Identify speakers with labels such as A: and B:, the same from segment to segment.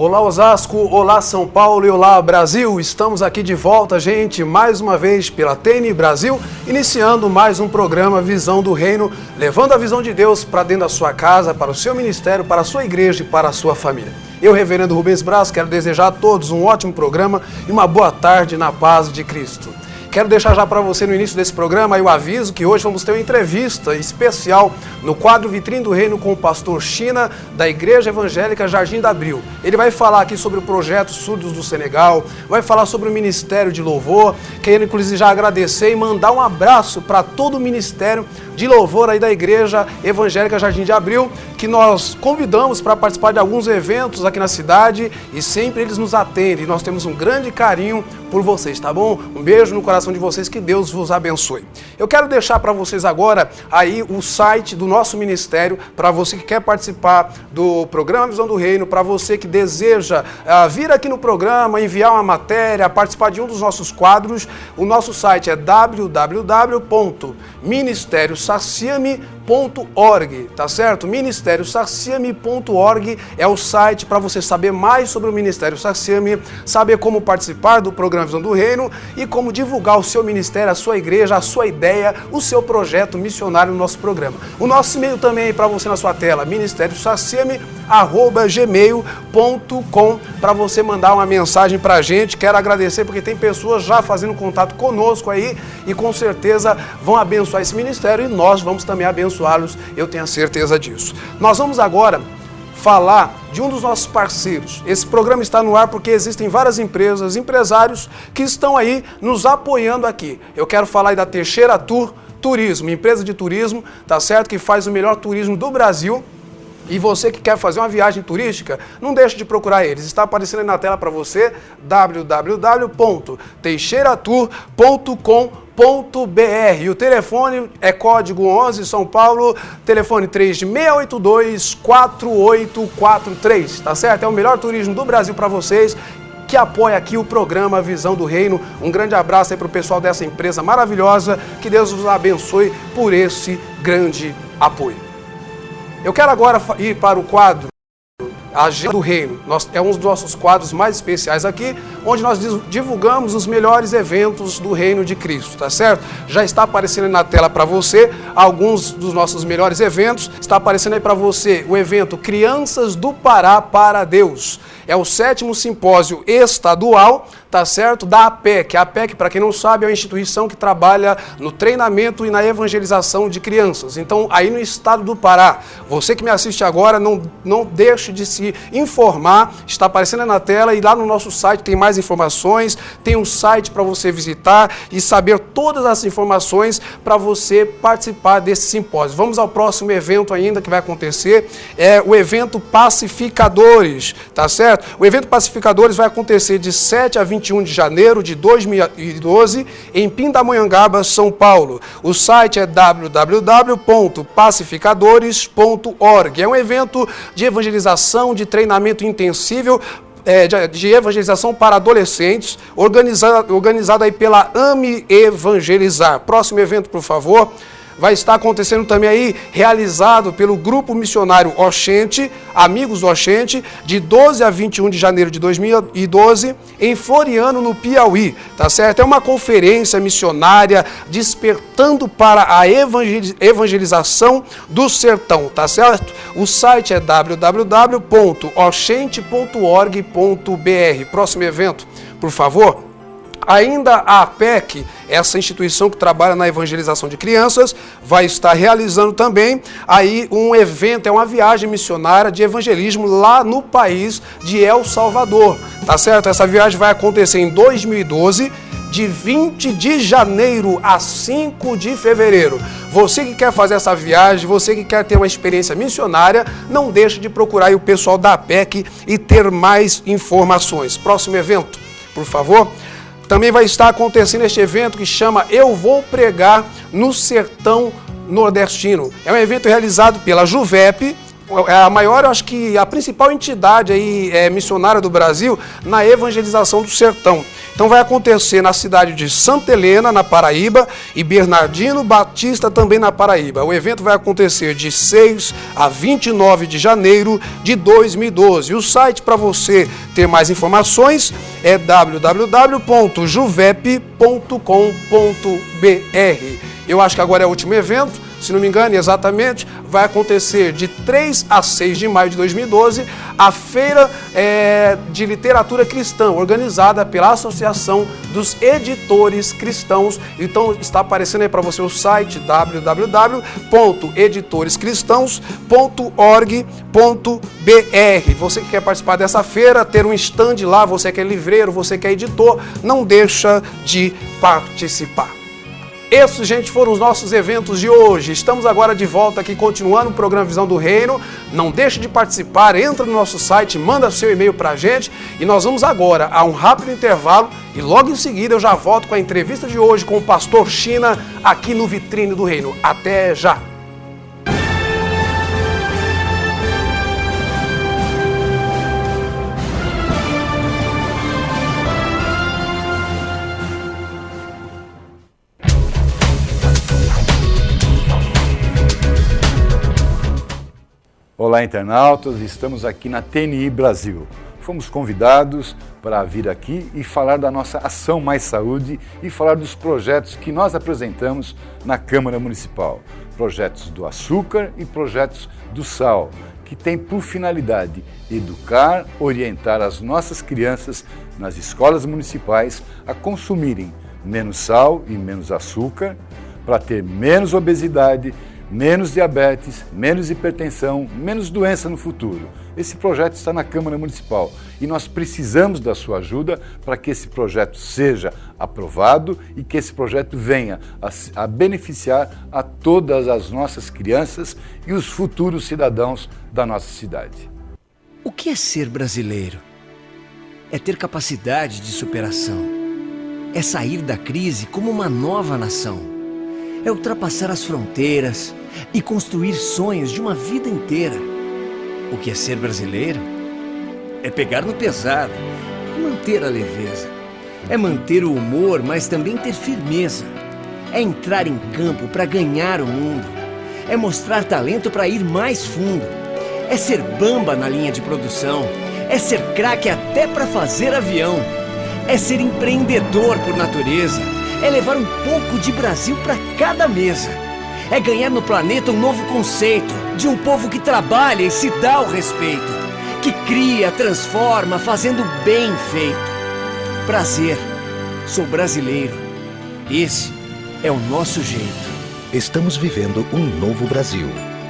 A: Olá Osasco, olá São Paulo e olá Brasil, estamos aqui de volta, gente, mais uma vez pela TN Brasil, iniciando mais um programa Visão do Reino, levando a visão de Deus para dentro da sua casa, para o seu ministério, para a sua igreja e para a sua família. Eu, reverendo Rubens Braz, quero desejar a todos um ótimo programa e uma boa tarde na paz de Cristo. Quero deixar já para você no início desse programa aí o aviso que hoje vamos ter uma entrevista especial no quadro Vitrine do Reino com o pastor China da Igreja Evangélica Jardim da Abril. Ele vai falar aqui sobre o projeto Surdos do Senegal, vai falar sobre o Ministério de Louvor, quero inclusive já agradecer e mandar um abraço para todo o Ministério de Louvor aí da Igreja Evangélica Jardim de Abril, que nós convidamos para participar de alguns eventos aqui na cidade e sempre eles nos atendem. Nós temos um grande carinho por vocês, tá bom? Um beijo no coração de vocês, que Deus vos abençoe. Eu quero deixar para vocês agora aí o site do nosso ministério, para você que quer participar do programa Visão do Reino, para você que deseja vir aqui no programa, enviar uma matéria, participar de um dos nossos quadros. O nosso site é www.ministeriosarciame.org, tá certo? Ministeriosarciame.org é o site para você saber mais sobre o Ministério Sarciame, saber como participar do programa Visão do Reino e como divulgar o seu ministério, a sua igreja, a sua ideia, o seu projeto missionário no nosso programa. O nosso e-mail também é para você na sua tela, ministeriosarciame@gmail.com, para você mandar uma mensagem para a gente. Quero agradecer porque tem pessoas já fazendo contato conosco aí e com certeza vão abençoar esse ministério e nós vamos também abençoá-los, eu tenho a certeza disso. Nós vamos agora falar de um dos nossos parceiros. Esse programa está no ar porque existem várias empresas, empresários que estão aí nos apoiando aqui. Eu quero falar aí da Teixeira Tour Turismo, empresa de turismo, tá certo? Que faz o melhor turismo do Brasil. E você que quer fazer uma viagem turística, não deixe de procurar eles. Está aparecendo aí na tela para você, www.teixeiratour.com.br. E o telefone é código 11 São Paulo, telefone 3682-4843, tá certo? É o melhor turismo do Brasil para vocês, que apoia aqui o programa Visão do Reino. Um grande abraço aí para o pessoal dessa empresa maravilhosa, que Deus os abençoe por esse grande apoio. Eu quero agora ir para o quadro Agenda do Reino. É um dos nossos quadros mais especiais aqui, onde nós divulgamos os melhores eventos do Reino de Cristo, tá certo? Já está aparecendo na tela para você alguns dos nossos melhores eventos. Está aparecendo aí para você o evento Crianças do Pará para Deus. É o 7º simpósio estadual, tá certo? Da APEC. A APEC, para quem não sabe, é uma instituição que trabalha no treinamento e na evangelização de crianças. Então, aí no estado do Pará, você que me assiste agora, não deixe de se informar. Está aparecendo na tela e lá no nosso site tem mais informações. Tem um site para você visitar e saber todas as informações para você participar desse simpósio. Vamos ao próximo evento ainda que vai acontecer. É o evento Pacificadores, tá certo? O evento Pacificadores vai acontecer de 7 a 21 de janeiro de 2012 em Pindamonhangaba, São Paulo. O site é www.pacificadores.org. É um evento de evangelização, de treinamento intensivo, de evangelização para adolescentes, organizado aí pela AME Evangelizar. Próximo evento, por favor. Vai estar acontecendo também aí, realizado pelo Grupo Missionário Oxente, Amigos do Oxente, de 12 a 21 de janeiro de 2012, em Floriano, no Piauí, tá certo? É uma conferência missionária despertando para a evangelização do sertão, tá certo? O site é www.oxente.org.br. Próximo evento, por favor. Ainda a APEC, essa instituição que trabalha na evangelização de crianças, vai estar realizando também aí um evento, é uma viagem missionária de evangelismo lá no país de El Salvador, tá certo? Essa viagem vai acontecer em 2012, de 20 de janeiro a 5 de fevereiro. Você que quer fazer essa viagem, você que quer ter uma experiência missionária, não deixe de procurar aí o pessoal da APEC e ter mais informações. Próximo evento, por favor. Também vai estar acontecendo este evento que chama Eu Vou Pregar no Sertão Nordestino. É um evento realizado pela Juvep, a maior, eu acho que a principal entidade aí, missionária do Brasil na evangelização do sertão. Então vai acontecer na cidade de Santa Helena, na Paraíba, e Bernardino Batista, também na Paraíba. O evento vai acontecer de 6 a 29 de janeiro de 2012. O site para você ter mais informações é www.juvep.com.br. Eu acho que agora é o último evento, se não me engano, exatamente, vai acontecer de 3 a 6 de maio de 2012, a Feira de Literatura Cristã, organizada pela Associação dos Editores Cristãos. Então, está aparecendo aí para você o site www.editorescristãos.org.br. Você que quer participar dessa feira, ter um stand lá, você que é livreiro, você que é editor, não deixa de participar. Esses, gente, foram os nossos eventos de hoje. Estamos agora de volta aqui, continuando o programa Visão do Reino. Não deixe de participar, entra no nosso site, manda seu e-mail pra gente. E nós vamos agora a um rápido intervalo e logo em seguida eu já volto com a entrevista de hoje com o pastor China aqui no Vitrine do Reino. Até já!
B: Olá, internautas, estamos aqui na TNI Brasil. Fomos convidados para vir aqui e falar da nossa ação Mais Saúde e falar dos projetos que nós apresentamos na Câmara Municipal. Projetos do açúcar e projetos do sal, que tem por finalidade educar, orientar as nossas crianças nas escolas municipais a consumirem menos sal e menos açúcar para ter menos obesidade, menos diabetes, menos hipertensão, menos doença no futuro. Esse projeto está na Câmara Municipal e nós precisamos da sua ajuda para que esse projeto seja aprovado e que esse projeto venha a beneficiar a todas as nossas crianças e os futuros cidadãos da nossa cidade.
C: O que é ser brasileiro? É ter capacidade de superação. É sair da crise como uma nova nação. É ultrapassar as fronteiras e construir sonhos de uma vida inteira. O que é ser brasileiro? É pegar no pesado e manter a leveza. É manter o humor, mas também ter firmeza. É entrar em campo para ganhar o mundo. É mostrar talento para ir mais fundo. É ser bamba na linha de produção. É ser craque até para fazer avião. É ser empreendedor por natureza. É levar um pouco de Brasil para cada mesa. É ganhar no planeta um novo conceito de um povo que trabalha e se dá o respeito, que cria, transforma, fazendo bem feito. Prazer, sou brasileiro. Esse é o nosso jeito.
D: Estamos vivendo um novo Brasil,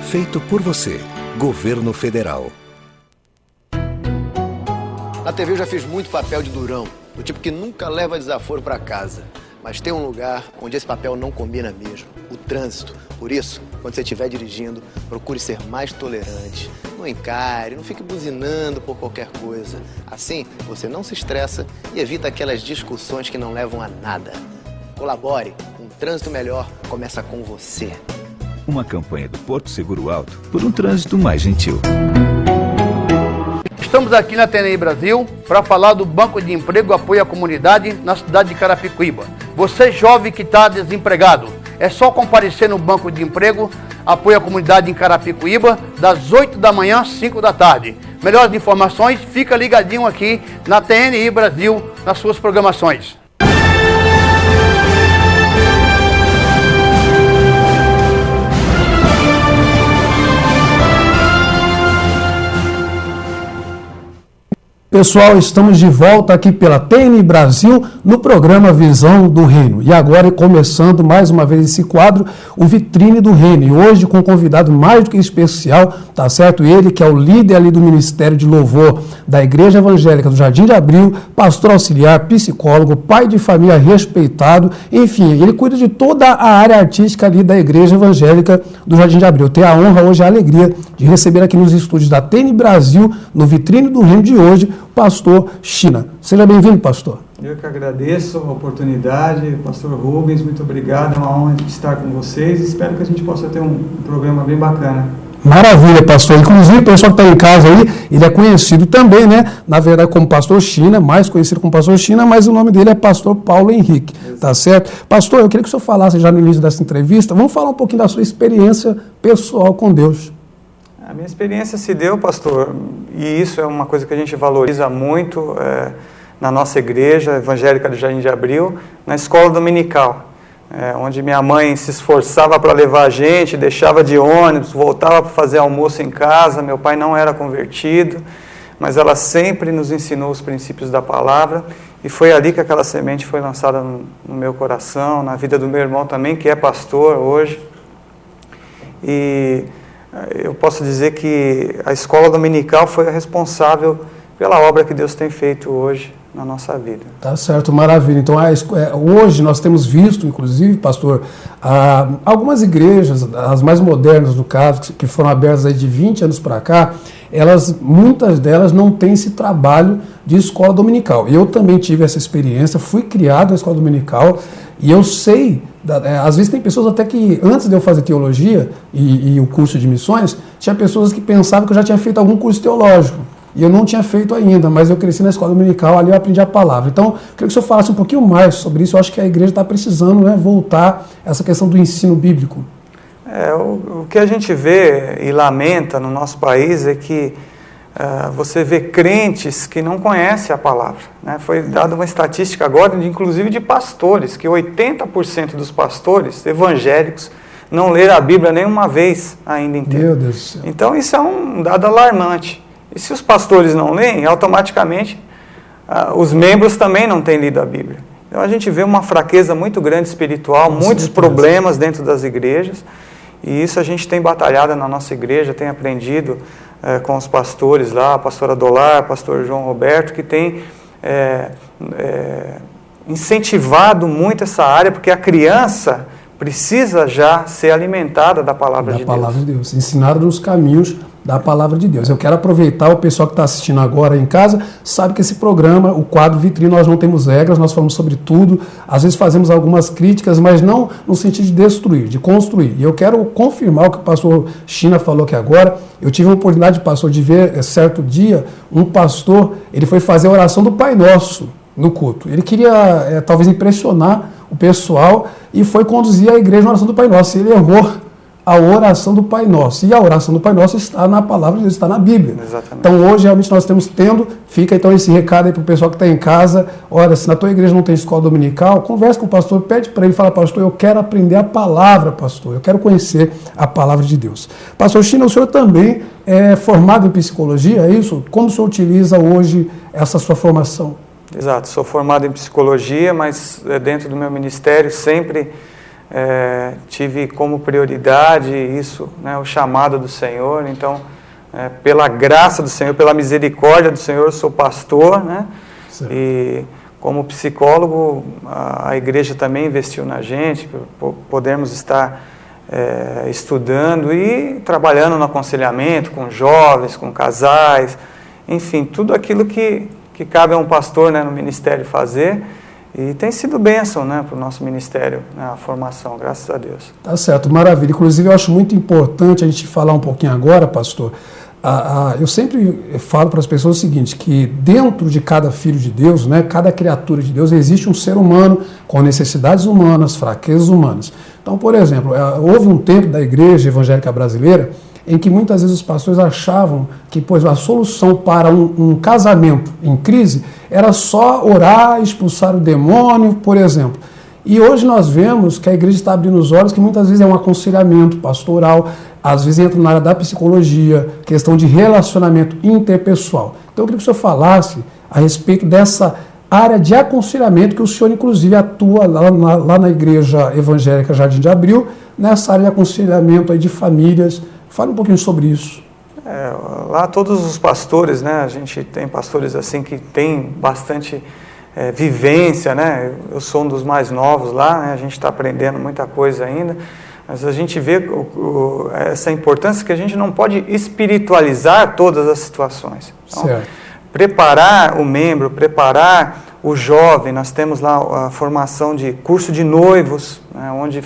D: feito por você, Governo Federal.
E: Na TV eu já fiz muito papel de durão, do tipo que nunca leva desaforo para casa. Mas tem um lugar onde esse papel não combina mesmo, o trânsito. Por isso, quando você estiver dirigindo, procure ser mais tolerante. Não encare, não fique buzinando por qualquer coisa. Assim, você não se estressa e evita aquelas discussões que não levam a nada. Colabore, um trânsito melhor começa com você.
F: Uma campanha do Porto Seguro Alto por um trânsito mais gentil.
G: Estamos aqui na TNI Brasil para falar do Banco de Emprego Apoio à Comunidade na cidade de Carapicuíba. Você jovem que está desempregado, é só comparecer no Banco de Emprego Apoio à Comunidade em Carapicuíba, das 8 da manhã às 5 da tarde. Melhores informações, fica ligadinho aqui na TNI Brasil, nas suas programações.
A: Pessoal, estamos de volta aqui pela TNI Brasil no programa Visão do Reino. E agora, começando mais uma vez esse quadro, o Vitrine do Reino. E hoje com um convidado mais do que especial, tá certo? Ele que é o líder ali do Ministério de Louvor da Igreja Evangélica do Jardim de Abril, pastor auxiliar, psicólogo, pai de família respeitado, enfim, ele cuida de toda a área artística ali da Igreja Evangélica do Jardim de Abril. Eu tenho a honra hoje, a alegria de receber aqui nos estúdios da TNI Brasil, no Vitrine do Reino de hoje, pastor China. Seja bem-vindo, pastor.
H: Eu que agradeço a oportunidade, pastor Rubens, muito obrigado, é uma honra estar com vocês, espero que a gente possa ter um programa bem bacana.
A: Maravilha, pastor. Inclusive, o pessoal que está em casa aí, ele é conhecido também, né? Na verdade, como pastor China, mais conhecido como pastor China, mas o nome dele é pastor Paulo Henrique, tá certo? Pastor, eu queria que o senhor falasse já no início dessa entrevista, vamos falar um pouquinho da sua experiência pessoal com Deus.
H: A minha experiência se deu, pastor, e isso é uma coisa que a gente valoriza muito na nossa igreja evangélica do Jardim de Abril, na escola dominical. Onde minha mãe se esforçava para levar a gente, deixava de ônibus, voltava para fazer almoço em casa. Meu pai não era convertido, mas ela sempre nos ensinou os princípios da palavra, e foi ali que aquela semente foi lançada no meu coração, na vida do meu irmão também, que é pastor hoje. E eu posso dizer que a escola dominical foi a responsável pela obra que Deus tem feito hoje na nossa vida. Tá certo, maravilha. Então, hoje nós temos visto, inclusive, pastor, algumas igrejas, as mais modernas no caso, que foram abertas aí de 20 anos para cá, muitas delas não têm esse trabalho de escola dominical. Eu também tive essa experiência, fui criado na escola dominical, e eu sei, às vezes tem pessoas até que, antes de eu fazer teologia e o curso de missões, tinha pessoas que pensavam que eu já tinha feito algum curso teológico. E eu não tinha feito ainda, mas eu cresci na escola dominical, ali eu aprendi a palavra. Então, eu queria que o senhor falasse um pouquinho mais sobre isso. Eu acho que a igreja está precisando, né, voltar a essa questão do ensino bíblico. O que a gente vê e lamenta no nosso país é que você vê crentes que não conhecem a palavra. Né? Foi dada uma estatística agora, inclusive de pastores, que 80% dos pastores evangélicos não leram a Bíblia nenhuma vez ainda inteira. Meu Deus do céu. Então, isso é um dado alarmante. E se os pastores não leem, automaticamente os membros também não têm lido a Bíblia. Então a gente vê uma fraqueza muito grande espiritual, muitos problemas dentro das igrejas, e isso a gente tem batalhado na nossa igreja, tem aprendido com os pastores lá, a pastora Dolar, pastor João Roberto, que tem incentivado muito essa área, porque a criança precisa já ser alimentada da palavra de Deus. Da palavra de Deus, ensinada nos caminhos da palavra de Deus. Eu quero aproveitar, o pessoal que está assistindo agora em casa, sabe que esse programa, o quadro Vitrine, nós não temos regras, nós falamos sobre tudo, às vezes fazemos algumas críticas, mas não no sentido de destruir, de construir. E eu quero confirmar o que o pastor China falou aqui agora. Eu tive a oportunidade, pastor, de ver, certo dia, um pastor, ele foi fazer a oração do Pai Nosso no culto. Ele queria, talvez, impressionar o pessoal e foi conduzir a igreja na oração do Pai Nosso. Ele errou a oração do Pai Nosso. E a oração do Pai Nosso está na palavra de Deus, está na Bíblia. Exatamente. Então hoje realmente nós estamos fica então esse recado aí para o pessoal que está em casa. Olha, se na tua igreja não tem escola dominical, conversa com o pastor, pede para ele, fala, pastor, eu quero aprender a palavra, pastor, eu quero conhecer a palavra de Deus. Pastor China, o senhor também é formado em psicologia, é isso? Como o senhor utiliza hoje essa sua formação? Exato, sou formado em psicologia, mas dentro do meu ministério sempre tive como prioridade isso, né, o chamado do Senhor. Então, pela graça do Senhor, pela misericórdia do Senhor, sou pastor, né? E como psicólogo, a igreja também investiu na gente, para podermos estar estudando e trabalhando no aconselhamento com jovens, com casais, enfim, tudo aquilo que cabe a um pastor, né, no ministério fazer. E tem sido bênção, né, para o nosso ministério, né, a formação, graças a Deus. Tá certo, maravilha. Inclusive, eu acho muito importante a gente falar um pouquinho agora, pastor. Eu sempre falo para as pessoas o seguinte, que dentro de cada filho de Deus, né, cada criatura de Deus, existe um ser humano com necessidades humanas, fraquezas humanas. Então, por exemplo, houve um tempo da igreja evangélica brasileira em que muitas vezes os pastores achavam que a solução para um casamento em crise era só orar, expulsar o demônio, por exemplo. E hoje nós vemos que a igreja está abrindo os olhos, que muitas vezes é um aconselhamento pastoral, às vezes entra na área da psicologia, questão de relacionamento interpessoal. Então eu queria que o senhor falasse a respeito dessa área de aconselhamento que o senhor inclusive atua lá na igreja evangélica Jardim de Abril, nessa área de aconselhamento aí de famílias. Fala um pouquinho sobre isso. Lá todos os pastores, né, a gente tem pastores assim que tem bastante vivência, né, eu sou um dos mais novos lá, né, a gente está aprendendo muita coisa ainda, mas a gente vê essa importância que a gente não pode espiritualizar todas as situações. Então, preparar o membro, preparar o jovem, nós temos lá a formação de curso de noivos, né, onde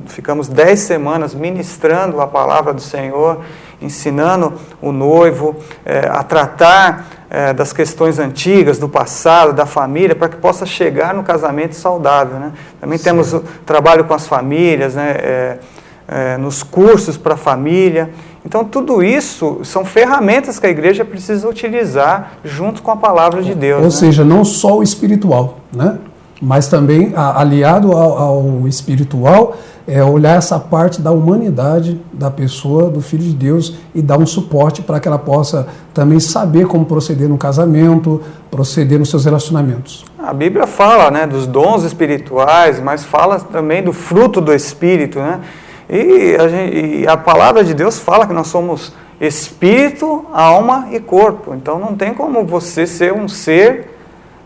H: ficamos 10 semanas ministrando a palavra do Senhor, ensinando o noivo a tratar das questões antigas, do passado, da família, para que possa chegar no casamento saudável, né? Também temos o trabalho com as famílias, né? Nos cursos para a família. Então, tudo isso são ferramentas que a igreja precisa utilizar junto com a palavra de Deus.
A: Ou seja, não só o espiritual, né? Mas também aliado ao espiritual, olhar essa parte da humanidade da pessoa, do Filho de Deus, e dar um suporte para que ela possa também saber como proceder no casamento, proceder nos seus relacionamentos.
H: A Bíblia fala, né, dos espirituais, mas fala também do fruto do Espírito, né? E a palavra de Deus fala que nós somos espírito, alma e corpo. Então não tem como você ser um ser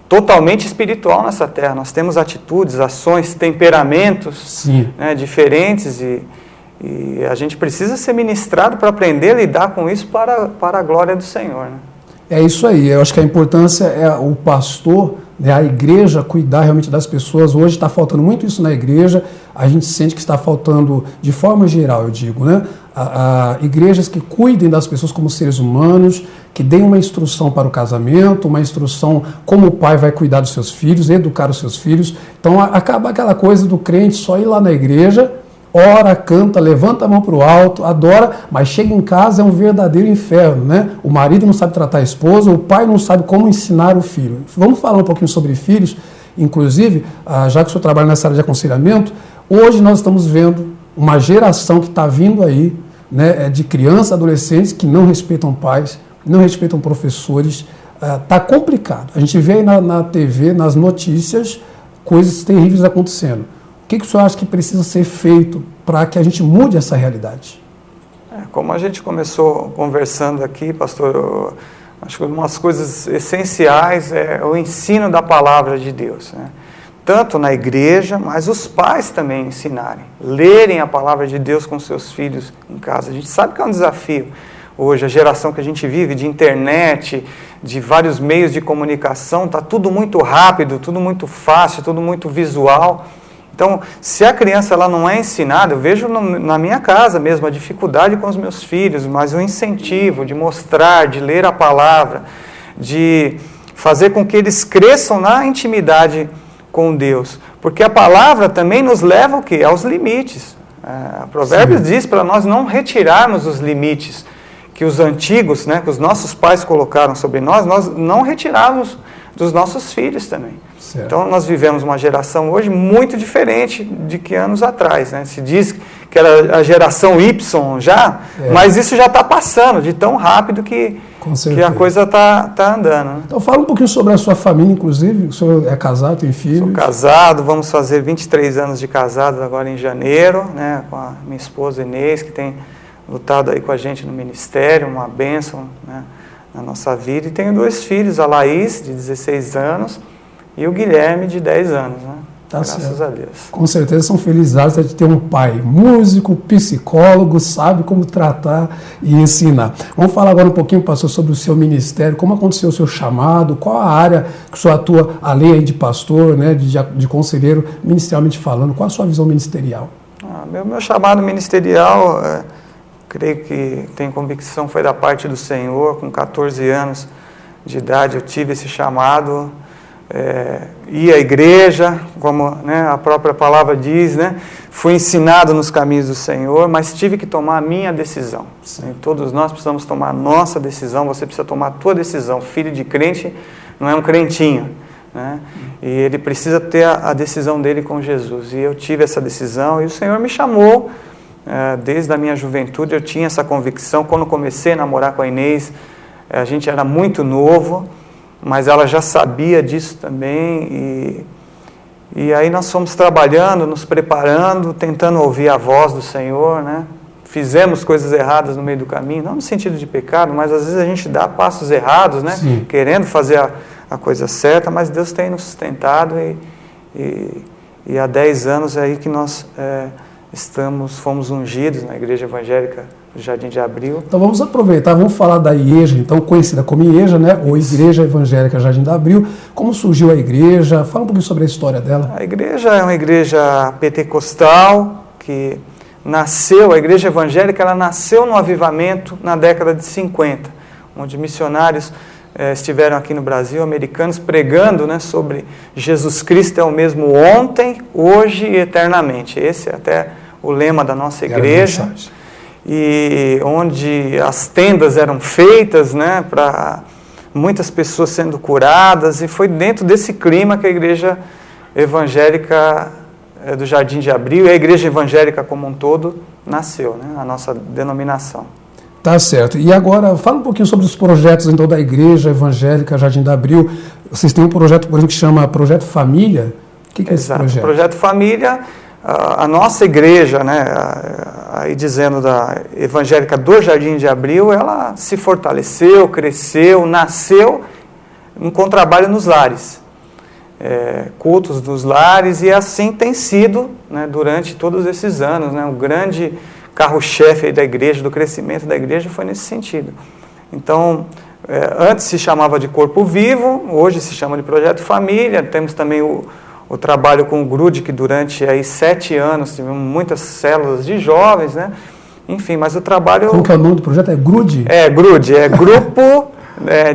H: totalmente espiritual nessa terra. Nós temos atitudes, ações, temperamentos, né, diferentes e a gente precisa ser ministrado para aprender a lidar com isso para a glória do Senhor, né?
A: É isso aí. Eu acho que a importância é o pastor, né, a igreja, cuidar realmente das pessoas. Hoje está faltando muito isso na igreja. A gente sente que está faltando, de forma geral, eu digo, né? Igrejas que cuidem das pessoas como seres humanos, que deem uma instrução para o casamento, uma instrução como o pai vai cuidar dos seus filhos, educar os seus filhos. Então acaba aquela coisa do crente só ir lá na igreja, ora, canta, levanta a mão para o alto, adora, mas chega em casa é um verdadeiro inferno, né? O marido não sabe tratar a esposa, o pai não sabe como ensinar o filho. Vamos falar um pouquinho sobre filhos, inclusive, já que o senhor trabalha nessa área de aconselhamento, hoje nós estamos vendo uma geração que está vindo aí, né, de crianças, adolescentes que não respeitam pais, não respeitam professores. Está complicado. A gente vê aí na TV, nas notícias, coisas terríveis acontecendo. O que o senhor acha que precisa ser feito para que a gente mude essa realidade?
H: Como a gente começou conversando aqui, pastor, acho que uma das coisas essenciais é o ensino da palavra de Deus, né? Tanto na igreja, mas os pais também ensinarem, lerem a palavra de Deus com seus filhos em casa. A gente sabe que é um desafio hoje, a geração que a gente vive, de internet, de vários meios de comunicação, está tudo muito rápido, tudo muito fácil, tudo muito visual. Então, se a criança ela não é ensinada, eu vejo na minha casa mesmo a dificuldade com os meus filhos, mas o incentivo de mostrar, de ler a palavra, de fazer com que eles cresçam na intimidade com Deus. Porque a palavra também nos leva o quê? Aos limites. Provérbios diz para nós não retirarmos os limites que os antigos, né, que os nossos pais colocaram sobre nós não retirarmos dos nossos filhos também. Certo. Então nós vivemos uma geração hoje muito diferente de que anos atrás, né? Se diz que era a geração Y já, mas isso já está passando de tão rápido que a coisa está andando, né?
A: Então fala um pouquinho sobre a sua família, inclusive. O senhor é casado, tem filhos?
H: Sou casado, vamos fazer 23 anos de casado agora em janeiro, né, com a minha esposa Inês, que tem lutado aí com a gente no ministério, uma bênção, né, na nossa vida. E tenho 2 filhos, a Laís, de 16 anos, e o Guilherme, de 10 anos, né? Graças a Deus.
A: Com certeza são felizes de ter um pai músico, psicólogo, sabe como tratar e ensinar. Vamos falar agora um pouquinho, pastor, sobre o seu ministério, como aconteceu o seu chamado, qual a área que o senhor atua, além aí de pastor, né, de conselheiro, ministerialmente falando, qual a sua visão ministerial?
H: Meu chamado ministerial, creio que tenho convicção, foi da parte do Senhor. Com 14 anos de idade eu tive esse chamado, ir à igreja, como, né, a própria palavra diz, né, fui ensinado nos caminhos do Senhor, mas tive que tomar a minha decisão. Sim. Todos nós precisamos tomar a nossa decisão, você precisa tomar a tua decisão. Filho de crente não é um crentinho, né? E ele precisa ter a decisão dele com Jesus. E eu tive essa decisão e o Senhor me chamou. Desde a minha juventude eu tinha essa convicção. Quando comecei a namorar com a Inês, a gente era muito novo, mas ela já sabia disso também, e aí nós fomos trabalhando, nos preparando, tentando ouvir a voz do Senhor, né? Fizemos coisas erradas no meio do caminho, não no sentido de pecado, mas às vezes a gente dá passos errados, né? Querendo fazer a coisa certa, mas Deus tem nos sustentado, e há 10 anos aí que nós fomos ungidos na Igreja Evangélica do Jardim de Abril.
A: Então vamos aproveitar, vamos falar da IEJA, então conhecida como IEJA, né? Ou Igreja Evangélica Jardim de Abril. Como surgiu a igreja? Fala um pouquinho sobre a história dela.
H: A igreja é uma igreja pentecostal que nasceu, a igreja evangélica, ela nasceu no avivamento na década de 50, onde missionários estiveram aqui no Brasil, americanos, pregando, né, sobre Jesus Cristo é o mesmo ontem, hoje e eternamente. Esse é até o lema da nossa igreja. E onde as tendas eram feitas, né, para muitas pessoas sendo curadas, e foi dentro desse clima que a igreja evangélica do Jardim de Abril e a igreja evangélica como um todo nasceu, né, a nossa denominação.
A: Tá certo. E agora, fala um pouquinho sobre os projetos então da Igreja Evangélica Jardim de Abril. Vocês têm um projeto, por exemplo, que chama Projeto Família. O que é esse projeto?
H: Projeto Família, a nossa igreja, né, aí dizendo da Evangélica do Jardim de Abril, ela se fortaleceu, cresceu, nasceu com trabalho nos lares. Cultos dos lares, e assim tem sido, né, durante todos esses anos, né, o grande carro-chefe da igreja, do crescimento da igreja, foi nesse sentido. Então, antes se chamava de Corpo Vivo, hoje se chama de Projeto Família. Temos também o trabalho com o GRUD, que durante aí 7 anos tivemos muitas células de jovens, né? Enfim, mas o trabalho...
A: Como que é o nome do projeto? É GRUD?
H: GRUD, é Grupo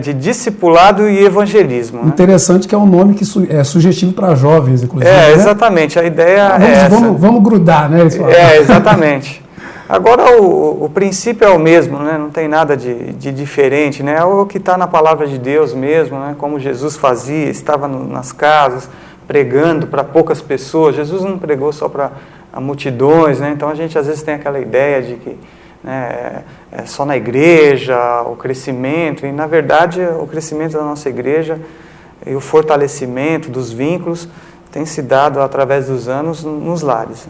H: de Discipulado e Evangelismo. Né?
A: Interessante que é um nome que é sugestivo para jovens, inclusive.
H: Exatamente, a ideia
A: vamos grudar, né?
H: Exatamente. Agora, o princípio é o mesmo, né? Não tem nada de diferente, né? É o que está na palavra de Deus mesmo, né? Como Jesus fazia, estava nas casas, pregando para poucas pessoas. Jesus não pregou só para multidões, né? Então a gente às vezes tem aquela ideia de que, né, é só na igreja o crescimento, e na verdade o crescimento da nossa igreja e o fortalecimento dos vínculos tem se dado através dos anos nos lares.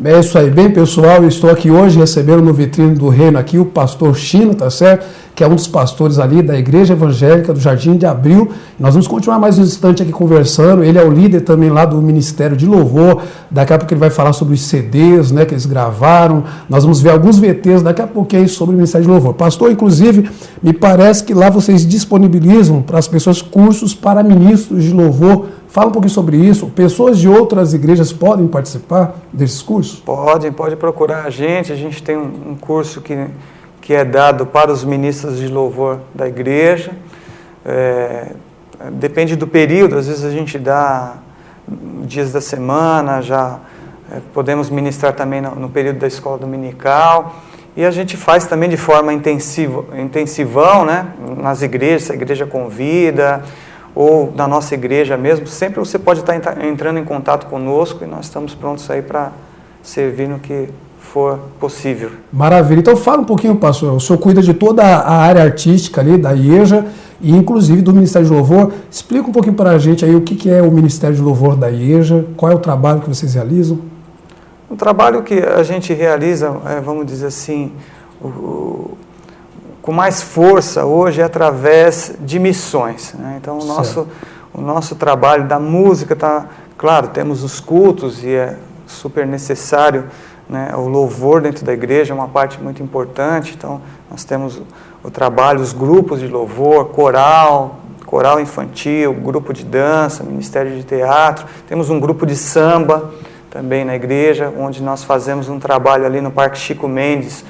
A: É isso aí. Bem, pessoal, eu estou aqui hoje recebendo no Vitrine do Reino aqui o pastor Chino, tá certo? Que é um dos pastores ali da Igreja Evangélica do Jardim de Abril. Nós vamos continuar mais um instante aqui conversando. Ele é o líder também lá do Ministério de Louvor. Daqui a pouco ele vai falar sobre os CDs, né, que eles gravaram. Nós vamos ver alguns VTs daqui a pouquinho sobre o Ministério de Louvor. Pastor, inclusive, me parece que lá vocês disponibilizam para as pessoas cursos para ministros de louvor. Fala um pouquinho sobre isso. Pessoas de outras igrejas podem participar desses cursos?
H: Pode procurar a gente tem um curso que é dado para os ministros de louvor da igreja. Depende do período, às vezes a gente dá dias da semana, podemos ministrar também no período da escola dominical, e a gente faz também de forma intensivão, né, nas igrejas, se a igreja convida, ou na nossa igreja mesmo. Sempre você pode estar entrando em contato conosco, e nós estamos prontos aí para servir no que for possível.
A: Maravilha. Então fala um pouquinho, pastor. O senhor cuida de toda a área artística ali da IEJA e inclusive do Ministério de Louvor. Explica um pouquinho para a gente aí o que é o Ministério de Louvor da IEJA, qual é o trabalho que vocês realizam?
H: O trabalho que a gente realiza, vamos dizer assim, com mais força hoje é através de missões, né? Então o nosso trabalho da música claro, temos os cultos e é super necessário, né? O louvor dentro da igreja é uma parte muito importante. Então nós temos o trabalho, os grupos de louvor, coral infantil, grupo de dança, ministério de teatro. Temos um grupo de samba também na igreja, onde nós fazemos um trabalho ali no Parque Chico Mendes,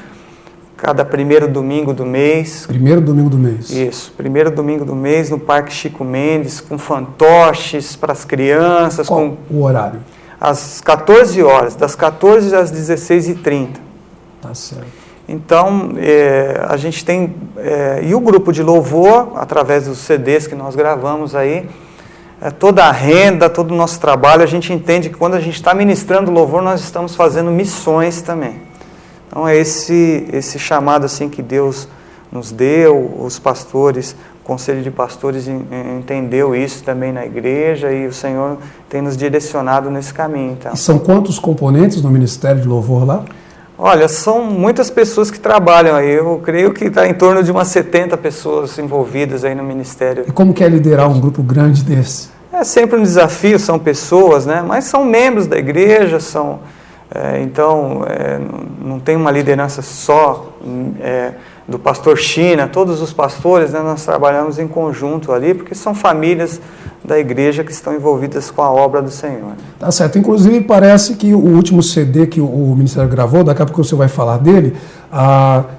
H: cada primeiro domingo do mês.
A: Primeiro domingo do mês.
H: Isso, primeiro domingo do mês no Parque Chico Mendes, com fantoches para as crianças.
A: Qual o horário?
H: Às 14 horas, das 14 às 16h30.
A: Tá certo.
H: Então, a gente tem... e o grupo de louvor, através dos CDs que nós gravamos aí, toda a renda, todo o nosso trabalho, a gente entende que quando a gente está ministrando louvor, nós estamos fazendo missões também. Então é esse chamado assim que Deus nos deu, os pastores, o Conselho de Pastores entendeu isso também na igreja, e o Senhor tem nos direcionado nesse caminho. Então.
A: E são quantos componentes no Ministério de Louvor lá?
H: Olha, são muitas pessoas que trabalham aí. Eu creio que está em torno de umas 70 pessoas envolvidas aí no ministério.
A: E como que é liderar um grupo grande desse?
H: É sempre um desafio, são pessoas, né? Mas são membros da igreja, não tem uma liderança só do pastor China. Todos os pastores, né, nós trabalhamos em conjunto ali, porque são famílias da igreja que estão envolvidas com a obra do Senhor.
A: Tá certo. Inclusive, parece que o último CD que o Ministério gravou, daqui a pouco você vai falar dele,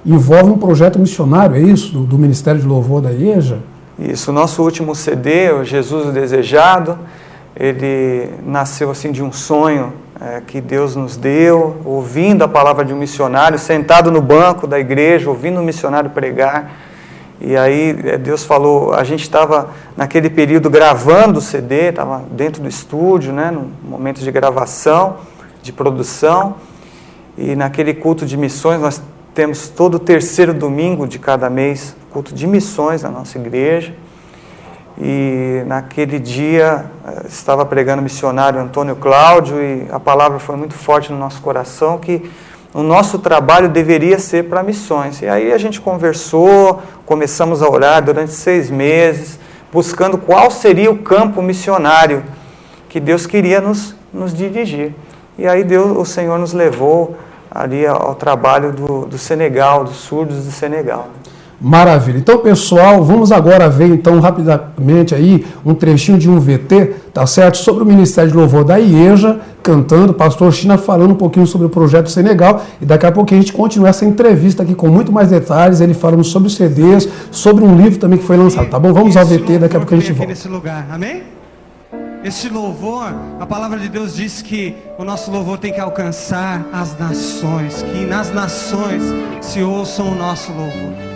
A: envolve um projeto missionário, é isso? Do Ministério de Louvor da IEJA?
H: Isso. O nosso último CD, o Jesus o Desejado, ele nasceu assim de um sonho que Deus nos deu, ouvindo a palavra de um missionário, sentado no banco da igreja, ouvindo um missionário pregar. E aí Deus falou, a gente estava naquele período gravando o CD, estava dentro do estúdio, né, no momento de gravação, de produção, e naquele culto de missões, nós temos todo o terceiro domingo de cada mês, culto de missões na nossa igreja, e naquele dia estava pregando o missionário Antônio Cláudio, e a palavra foi muito forte no nosso coração, que o nosso trabalho deveria ser para missões. E aí a gente conversou, começamos a orar durante 6 meses, buscando qual seria o campo missionário que Deus queria nos dirigir. E aí o Senhor nos levou ali ao trabalho do Senegal, dos surdos do Senegal.
A: Maravilha. Então, pessoal, vamos agora ver, então, rapidamente aí, um trechinho de um VT, tá certo? Sobre o Ministério de Louvor da IEJA, cantando, pastor China falando um pouquinho sobre o projeto Senegal, e daqui a pouco a gente continua essa entrevista aqui com muito mais detalhes, ele falando sobre os CDs, sobre um livro também que foi lançado, tá bom? Vamos ao VT, daqui a pouco a gente volta.
I: Nesse lugar, amém? Este louvor, a palavra de Deus diz que o nosso louvor tem que alcançar as nações, que nas nações se ouçam o nosso louvor.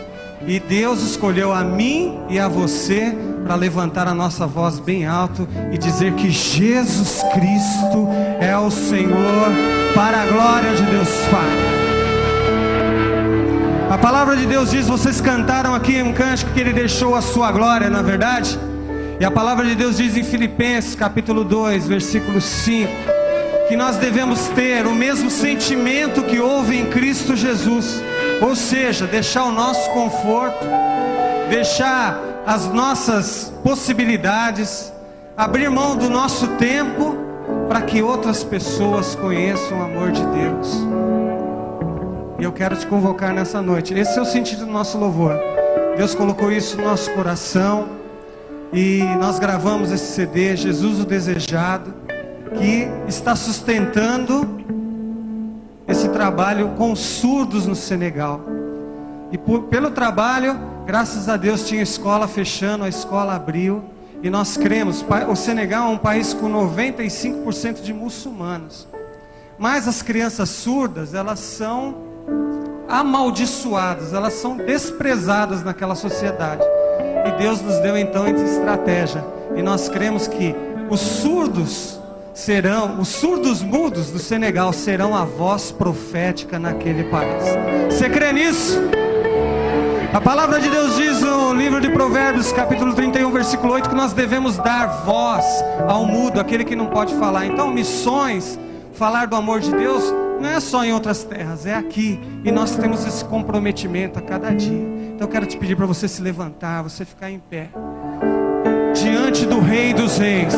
I: E Deus escolheu a mim e a você para levantar a nossa voz bem alto e dizer que Jesus Cristo é o Senhor, para a glória de Deus Pai. A palavra de Deus diz, vocês cantaram aqui um cântico que Ele deixou a sua glória, na verdade? E a palavra de Deus diz em Filipenses capítulo 2, versículo 5, que nós devemos ter o mesmo sentimento que houve em Cristo Jesus. Ou seja, deixar o nosso conforto, deixar as nossas possibilidades, abrir mão do nosso tempo para que outras pessoas conheçam o amor de Deus. E eu quero te convocar nessa noite. Esse é o sentido do nosso louvor. Deus colocou isso no nosso coração e nós gravamos esse CD, Jesus o Desejado, que está sustentando esse trabalho com surdos no Senegal. E pelo trabalho, graças a Deus, tinha escola fechando, a escola abriu. E nós cremos, o Senegal é um país com 95% de muçulmanos. Mas as crianças surdas, elas são amaldiçoadas, elas são desprezadas naquela sociedade. E Deus nos deu então essa estratégia. E nós cremos que os surdos mudos do Senegal serão a voz profética naquele país. Você crê nisso? A palavra de Deus diz no livro de Provérbios, capítulo 31, versículo 8, que nós devemos dar voz ao mudo, aquele que não pode falar. Então, missões, falar do amor de Deus, não é só em outras terras, é aqui. E nós temos esse comprometimento a cada dia. Então, eu quero te pedir para você se levantar, você ficar em pé diante do Rei dos Reis,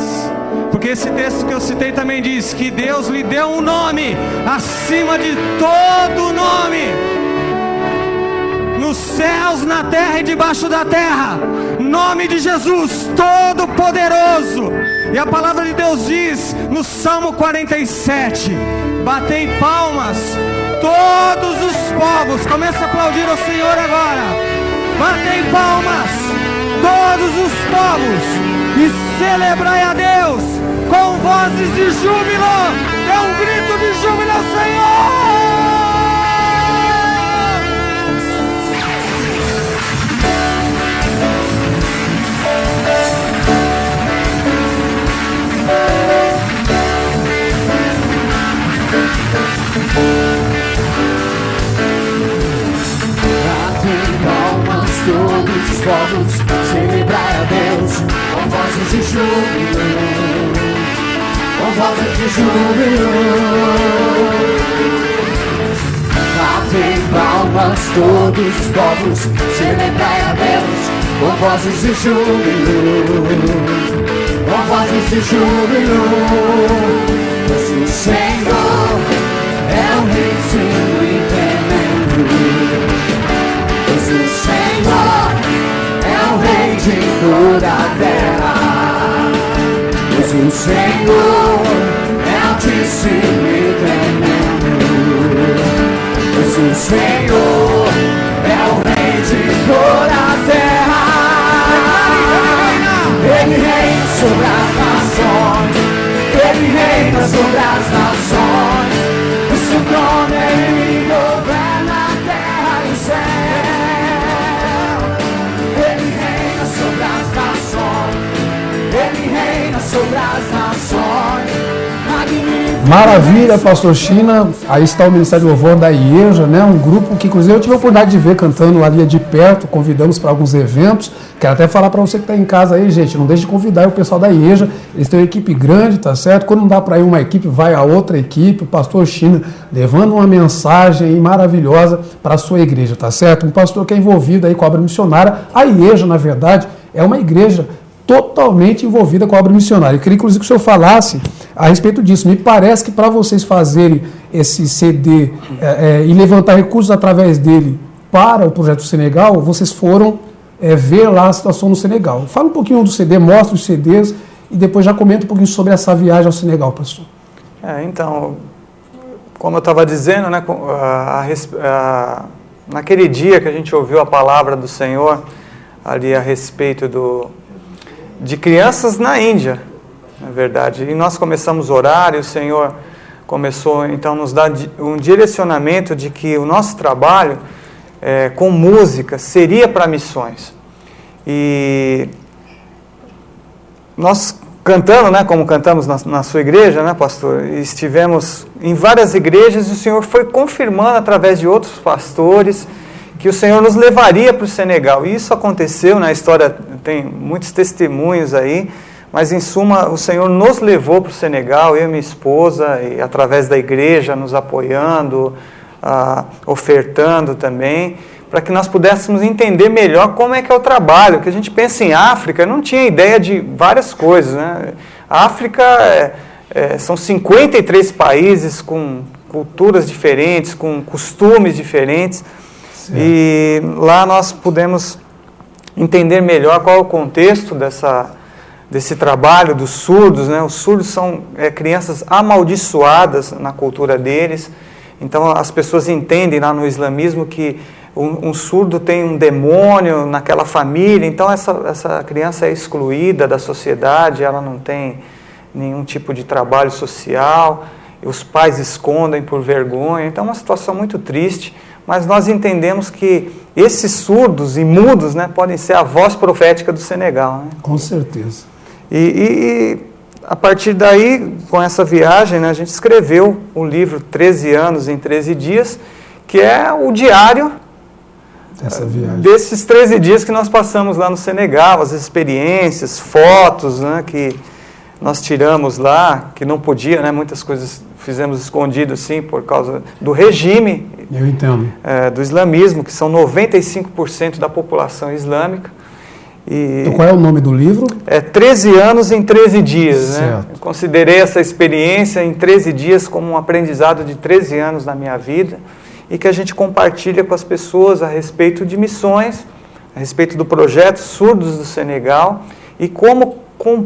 I: porque esse texto que eu citei também diz que Deus lhe deu um nome acima de todo nome, nos céus, na terra e debaixo da terra, nome de Jesus Todo-Poderoso. E a palavra de Deus diz no Salmo 47, batei palmas todos os povos, começa a aplaudir ao Senhor agora, batei palmas todos os povos e celebrai a Deus com vozes de júbilo. Dê um grito de júbilo ao Senhor.
J: Todos os povos, celebrai a Deus com vozes de júbilo, com vozes de júbilo. Batem palmas todos os povos, celebrai a Deus com vozes de júbilo, com vozes de júbilo. Pois o Senhor é o Rei Santo e tremendo. Pois o Senhor é o Rei de toda a terra. Senhor é altíssimo e tremendo. Pois o Senhor é o Rei de toda a terra. Ele reina sobre as nações. Ele reina sobre as nações. O seu trono ele governa a terra e o céu. Ele reina sobre as nações. Ele reina sobre as nações.
A: Maravilha, pastor China. Aí está o Ministério de Louvor da IEJA, né? Um grupo que, inclusive, eu tive a oportunidade de ver cantando ali de perto, convidamos para alguns eventos. Quero até falar para você que está em casa aí, gente, não deixe de convidar o pessoal da IEJA. Eles têm uma equipe grande, tá certo? Quando não dá para ir uma equipe, vai a outra equipe. O pastor China levando uma mensagem maravilhosa para a sua igreja, tá certo? Um pastor que é envolvido aí com a obra missionária. A IEJA, na verdade, é uma igreja totalmente envolvida com a obra missionária. Eu queria, inclusive, que o senhor falasse a respeito disso. Me parece que para vocês fazerem esse CD e levantar recursos através dele para o projeto do Senegal, vocês foram ver lá a situação no Senegal. Fala um pouquinho do CD, mostra os CDs e depois já comenta um pouquinho sobre essa viagem ao Senegal, pastor.
H: Então, como eu estava dizendo, né, naquele dia que a gente ouviu a palavra do Senhor ali a respeito de crianças na Índia, na verdade, e nós começamos a orar e o Senhor começou então a nos dar um direcionamento de que o nosso trabalho com música seria para missões. E nós cantando, né, como cantamos na sua igreja, né, pastor, estivemos em várias igrejas e o Senhor foi confirmando através de outros pastores que o Senhor nos levaria para o Senegal. E isso aconteceu, na história tem muitos testemunhos aí, mas em suma o Senhor nos levou para o Senegal, eu e minha esposa, e através da igreja nos apoiando, ofertando também, para que nós pudéssemos entender melhor como é que é o trabalho. Que a gente pensa em África, eu não tinha ideia de várias coisas, né? A África são 53 países com culturas diferentes, com costumes diferentes. Certo. E lá nós pudemos entender melhor qual é o contexto desse trabalho dos surdos, né? Os surdos são crianças amaldiçoadas na cultura deles. Então as pessoas entendem lá no islamismo que um surdo tem um demônio naquela família, então essa criança é excluída da sociedade, ela não tem nenhum tipo de trabalho social, os pais escondem por vergonha, então é uma situação muito triste. Mas nós entendemos que esses surdos e mudos, né, podem ser a voz profética do Senegal. Né?
A: Com certeza.
H: E a partir daí, com essa viagem, né, a gente escreveu o livro 13 anos em 13 dias, que é o diário desses 13 dias que nós passamos lá no Senegal, as experiências, fotos, né, que nós tiramos lá, que não podia, né, muitas coisas fizemos escondido, sim, por causa do regime.
A: Eu entendo.
H: Do islamismo, que são 95% da população islâmica.
A: Então, qual é o nome do livro?
H: 13 anos em 13 dias.
A: Certo.
H: Né? Eu considerei essa experiência em 13 dias como um aprendizado de 13 anos na minha vida e que a gente compartilha com as pessoas a respeito de missões, a respeito do projeto Surdos do Senegal e como com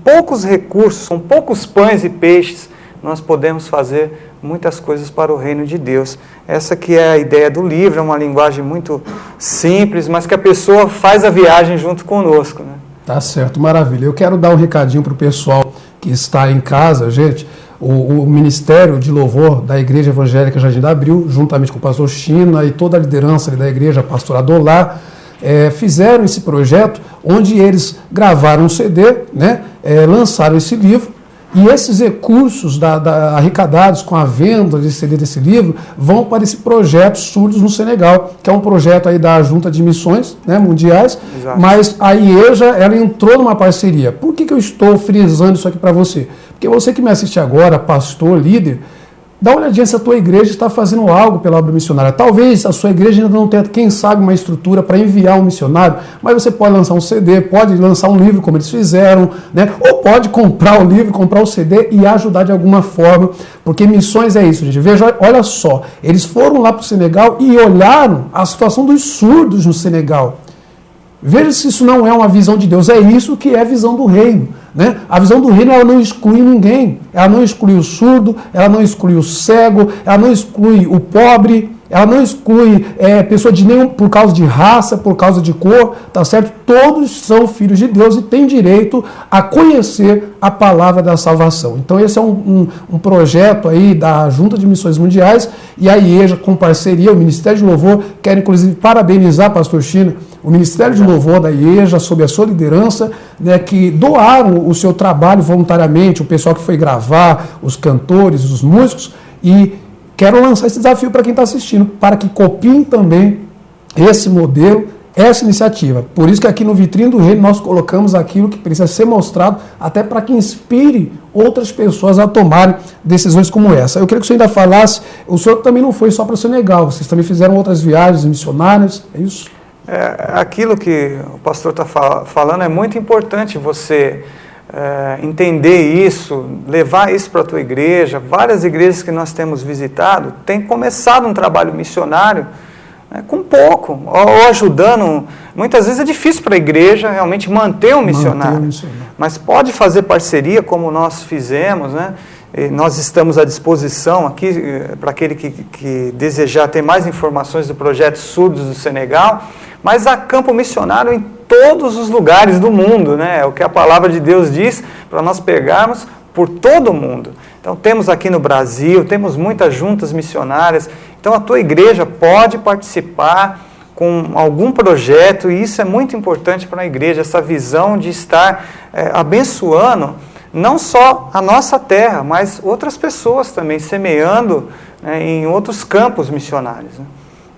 H: poucos recursos, com poucos pães e peixes, nós podemos fazer muitas coisas para o reino de Deus. Essa que é a ideia do livro, é uma linguagem muito simples, mas que a pessoa faz a viagem junto conosco. Né?
A: Tá certo, maravilha. Eu quero dar um recadinho para o pessoal que está em casa, gente. O Ministério de Louvor da Igreja Evangélica Jardim da Abril, juntamente com o pastor China e toda a liderança da igreja, a pastora Adolá, fizeram esse projeto onde eles gravaram um CD, né, lançaram esse livro. E esses recursos arrecadados com a venda desse CD, desse livro, vão para esse projeto Surdos no Senegal, que é um projeto aí da Junta de Missões, né, mundiais. Exato. Mas a IEJA, ela entrou numa parceria. Por que eu estou frisando isso aqui para você? Porque você que me assiste agora, pastor, líder, dá uma olhadinha se a tua igreja está fazendo algo pela obra missionária. Talvez a sua igreja ainda não tenha, quem sabe, uma estrutura para enviar um missionário, mas você pode lançar um CD, pode lançar um livro, como eles fizeram, né? Ou pode comprar o livro, comprar o CD e ajudar de alguma forma, porque missões é isso, gente. Veja, olha só, eles foram lá para o Senegal e olharam a situação dos surdos no Senegal. Veja se isso não é uma visão de Deus. É isso que é a visão do reino. Né? A visão do reino, ela não exclui ninguém. Ela não exclui o surdo, ela não exclui o cego, ela não exclui o pobre, ela não exclui pessoa de nenhum, por causa de raça, por causa de cor, tá certo? Todos são filhos de Deus e têm direito a conhecer a palavra da salvação. Então esse é um projeto aí da Junta de Missões Mundiais e a IEJA, com parceria, o Ministério de Louvor, quero inclusive parabenizar, pastor China, o Ministério de Louvor da IEJA, sob a sua liderança, né, que doaram o seu trabalho voluntariamente, o pessoal que foi gravar, os cantores, os músicos, e quero lançar esse desafio para quem está assistindo, para que copiem também esse modelo, essa iniciativa. Por isso que aqui no Vitrine do Reino nós colocamos aquilo que precisa ser mostrado, até para que inspire outras pessoas a tomarem decisões como essa. Eu queria que o senhor ainda falasse, o senhor também não foi só para o Senegal, vocês também fizeram outras viagens missionárias, é isso?
H: Aquilo que o pastor está falando é muito importante você entender isso, levar isso para a tua igreja. Várias igrejas que nós temos visitado têm começado um trabalho missionário com pouco, ou ajudando. Muitas vezes é difícil para a igreja realmente manter um missionário, mas pode fazer parceria como nós fizemos, né? E nós estamos à disposição aqui para aquele que desejar ter mais informações do projeto Surdos do Senegal, mas há campo missionário em todos os lugares do mundo, né? É o que a palavra de Deus diz para nós pegarmos por todo o mundo. Então temos aqui no Brasil, temos muitas juntas missionárias, então a tua igreja pode participar com algum projeto, e isso é muito importante para a igreja, essa visão de estar abençoando não só a nossa terra, mas outras pessoas também, semeando em outros campos missionários. Né?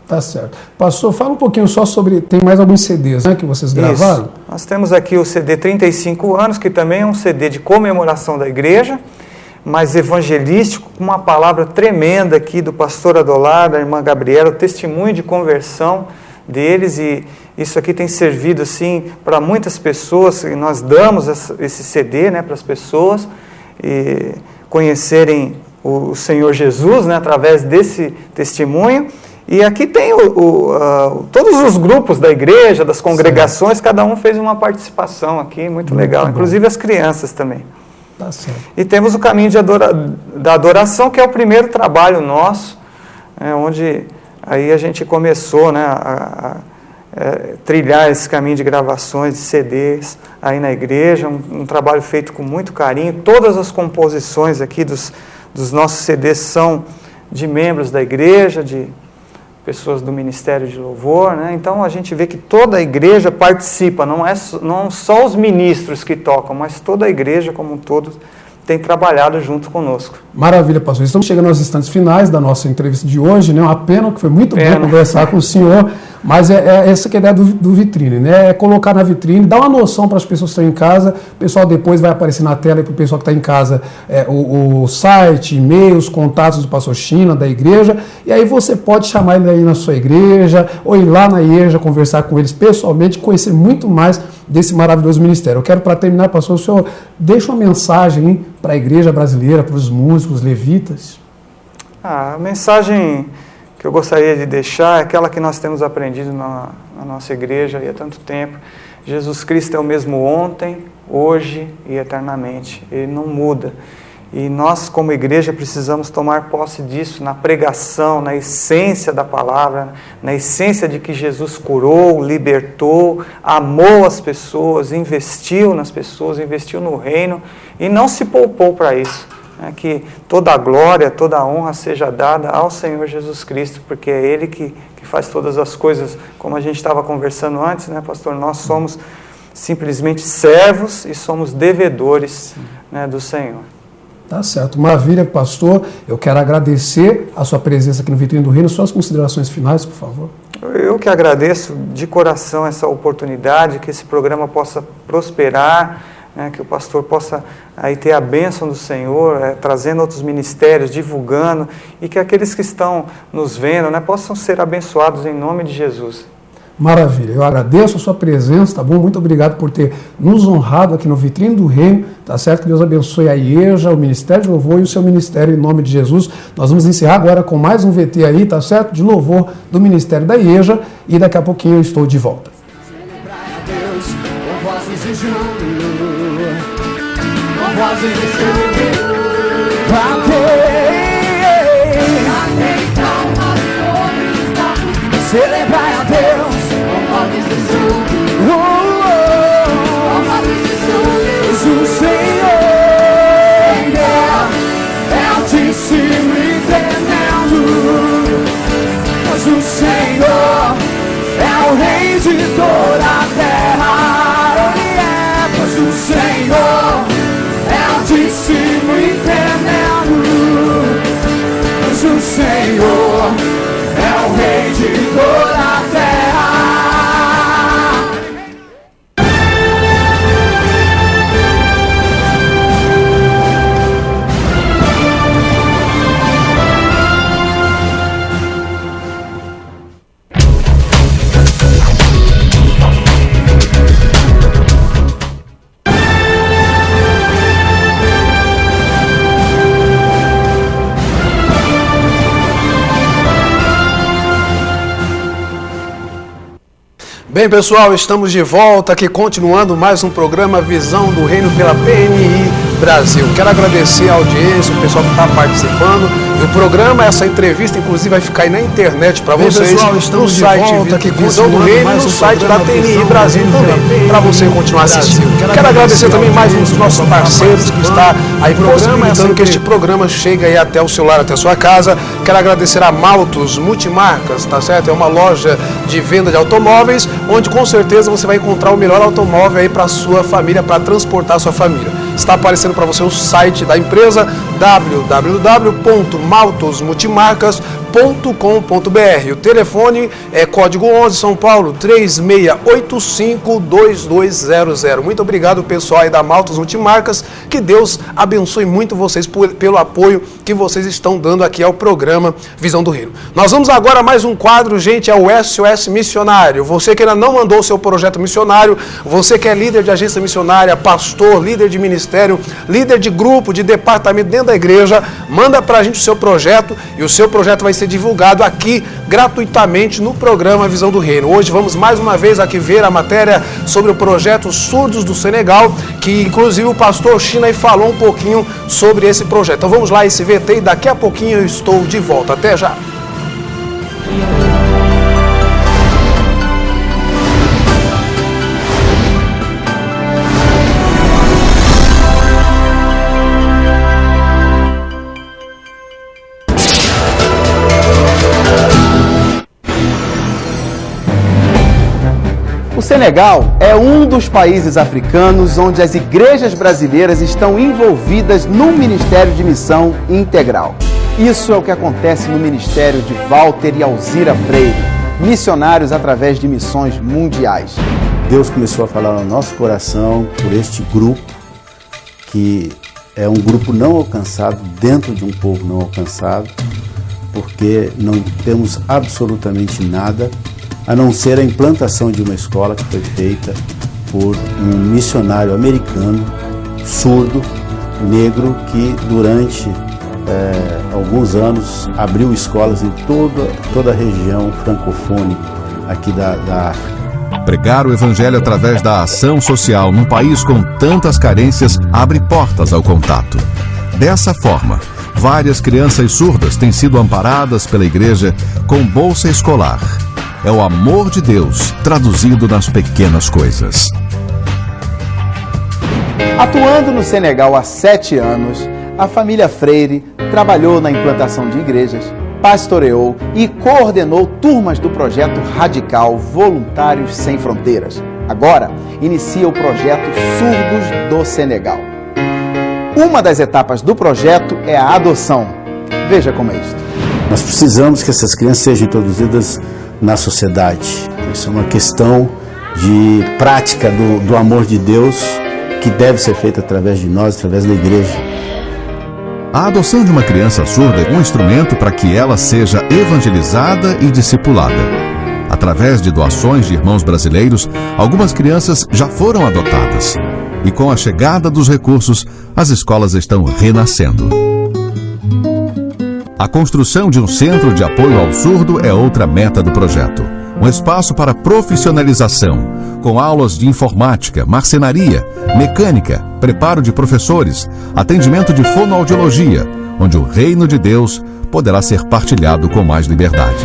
A: Tá certo. Pastor, fala um pouquinho só sobre, tem mais alguns CDs, né, que vocês gravaram?
H: Isso. Nós temos aqui o CD 35 anos, que também é um CD de comemoração da igreja, mas evangelístico, com uma palavra tremenda aqui do pastor Adolar, da irmã Gabriela, o testemunho de conversão deles, e isso aqui tem servido assim para muitas pessoas, e nós damos esse CD, né, para as pessoas e conhecerem o Senhor Jesus, né, através desse testemunho. E aqui tem todos os grupos da igreja, das congregações, cada um fez uma participação aqui, muito legal, inclusive as crianças também.
A: Tá certo.
H: E temos o caminho da adoração, que é o primeiro trabalho nosso, onde aí a gente começou, né, a trilhar esse caminho de gravações de CDs aí na igreja, um trabalho feito com muito carinho. Todas as composições aqui dos nossos CDs são de membros da igreja, de pessoas do Ministério de Louvor, né? Então a gente vê que toda a igreja participa, não só os ministros que tocam, mas toda a igreja como um todo tem trabalhado junto conosco.
A: Maravilha, pastor. Estamos chegando aos instantes finais da nossa entrevista de hoje, né? Uma pena que foi muito bom conversar com o senhor, mas essa que é a ideia do Vitrine, né? É colocar na vitrine, dar uma noção para as pessoas que estão em casa. O pessoal depois vai aparecer na tela para o pessoal que está em casa o site, e-mails, contatos do pastor China, da igreja, e aí você pode chamar ele aí na sua igreja, ou ir lá na igreja, conversar com eles pessoalmente, conhecer muito mais desse maravilhoso ministério. Eu quero, para terminar, pastor, o senhor deixa uma mensagem para a igreja brasileira, para os músicos, levitas.
H: A mensagem que eu gostaria de deixar é aquela que nós temos aprendido na nossa igreja há tanto tempo. Jesus Cristo é o mesmo ontem, hoje e eternamente. Ele não muda. E nós, como igreja, precisamos tomar posse disso na pregação, na essência da palavra, na essência de que Jesus curou, libertou, amou as pessoas, investiu nas pessoas, investiu no reino e não se poupou para isso. Que toda a glória, toda a honra seja dada ao Senhor Jesus Cristo, porque é Ele que faz todas as coisas, como a gente estava conversando antes, né, pastor? Nós somos simplesmente servos e somos devedores, né, do Senhor.
A: Tá certo. Maravilha, pastor. Eu quero agradecer a sua presença aqui no Vitrine do Reino. Suas considerações finais, por favor.
H: Eu que agradeço de coração essa oportunidade, que esse programa possa prosperar, né, que o pastor possa aí ter a bênção do Senhor, trazendo outros ministérios, divulgando, e que aqueles que estão nos vendo, né, possam ser abençoados em nome de Jesus.
A: Maravilha, eu agradeço a sua presença, tá bom? Muito obrigado por ter nos honrado aqui no Vitrine do Reino, tá certo? Que Deus abençoe a IEJA, o Ministério de Louvor e o seu ministério em nome de Jesus. Nós vamos encerrar agora com mais um VT aí, tá certo? De louvor do Ministério da IEJA, e daqui a pouquinho eu estou de volta.
J: Celebrai a Deus, o Senhor é altíssimo e tremendo, mas o Senhor é o Rei de toda a terra. Ele é, mas o Senhor é altíssimo e tremendo, mas o Senhor é o Rei de toda a terra.
A: Bem, pessoal, estamos de volta aqui, continuando mais um programa Visão do Reino pela PNI Brasil. Quero agradecer a audiência, o pessoal que está participando. E o programa, essa entrevista, inclusive, vai ficar aí na internet para vocês,
H: pessoal,
A: no site Visão do Reino e no site da PNI Brasil também, para você continuar assistindo. Quero agradecer também mais um dos nossos parceiros que está aí possibilitando que este programa chegue aí até o celular, até a sua casa. Quero agradecer a Maltos Multimarcas, tá certo? É uma loja de venda de automóveis, onde com certeza você vai encontrar o melhor automóvel aí para sua família, para transportar a sua família. Está aparecendo para você o site da empresa www.maltosmultimarcas.com.br. O telefone é código 11 São Paulo 3685-2200. Muito obrigado, pessoal aí da Maltos Multimarcas. Que Deus abençoe muito vocês pelo apoio que vocês estão dando aqui ao programa Visão do Reino. Nós vamos agora a mais um quadro, gente, é o SOS Missionário. Você que ainda não mandou o seu projeto missionário, você que é líder de agência missionária, pastor, líder de ministério, líder de grupo, de departamento dentro da igreja, manda pra gente o seu projeto e o seu projeto vai ser divulgado aqui gratuitamente no programa Visão do Reino. Hoje vamos mais uma vez aqui ver a matéria sobre o projeto Surdos do Senegal, que inclusive o pastor China aí falou um pouquinho sobre esse projeto. Então vamos lá, esse VT, e daqui a pouquinho eu estou de volta. Até já!
K: O Senegal é um dos países africanos onde as igrejas brasileiras estão envolvidas no Ministério de Missão Integral. Isso é o que acontece no Ministério de Walter e Alzira Freire, missionários através de missões mundiais.
L: Deus começou a falar no nosso coração por este grupo, que é um grupo não alcançado dentro de um povo não alcançado, porque não temos absolutamente nada a não ser a implantação de uma escola que foi feita por um missionário americano, surdo, negro, que durante alguns anos abriu escolas em toda a região francofônica aqui da África.
M: Pregar o Evangelho através da ação social num país com tantas carências abre portas ao contato. Dessa forma, várias crianças surdas têm sido amparadas pela igreja com bolsa escolar. É o amor de Deus traduzido nas pequenas coisas.
K: Atuando no Senegal há 7 anos, a família Freire trabalhou na implantação de igrejas, pastoreou e coordenou turmas do projeto radical Voluntários Sem Fronteiras. Agora, inicia o projeto Surdos do Senegal. Uma das etapas do projeto é a adoção. Veja como é isto.
L: Nós precisamos que essas crianças sejam introduzidas na sociedade. Isso é uma questão de prática do amor de Deus que deve ser feita através de nós, através da igreja.
M: A adoção de uma criança surda é um instrumento para que ela seja evangelizada e discipulada. Através de doações de irmãos brasileiros, algumas crianças já foram adotadas. E com a chegada dos recursos, as escolas estão renascendo. A construção de um centro de apoio ao surdo é outra meta do projeto. Um espaço para profissionalização, com aulas de informática, marcenaria, mecânica, preparo de professores, atendimento de fonoaudiologia, onde o reino de Deus poderá ser partilhado com mais liberdade.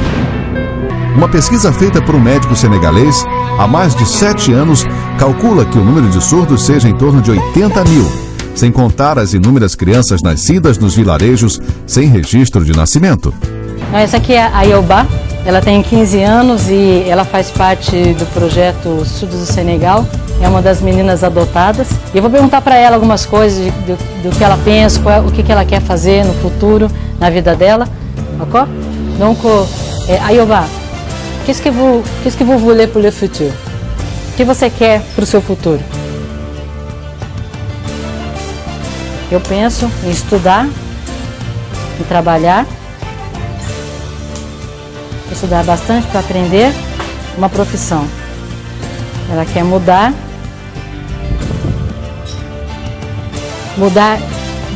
M: Uma pesquisa feita por um médico senegalês há mais de 7 anos calcula que o número de surdos seja em torno de 80 mil, sem contar as inúmeras crianças nascidas nos vilarejos sem registro de nascimento.
N: Essa aqui é a Ayoba, ela tem 15 anos e ela faz parte do projeto Surdos do Senegal, é uma das meninas adotadas. E eu vou perguntar para ela algumas coisas do que ela pensa, o que ela quer fazer no futuro, na vida dela. Ok? Donc, Ayoba, qu'est-ce que vous voulez pour le futur? O que você quer para o seu futuro? Eu penso em estudar, em trabalhar, estudar bastante para aprender uma profissão. Ela quer mudar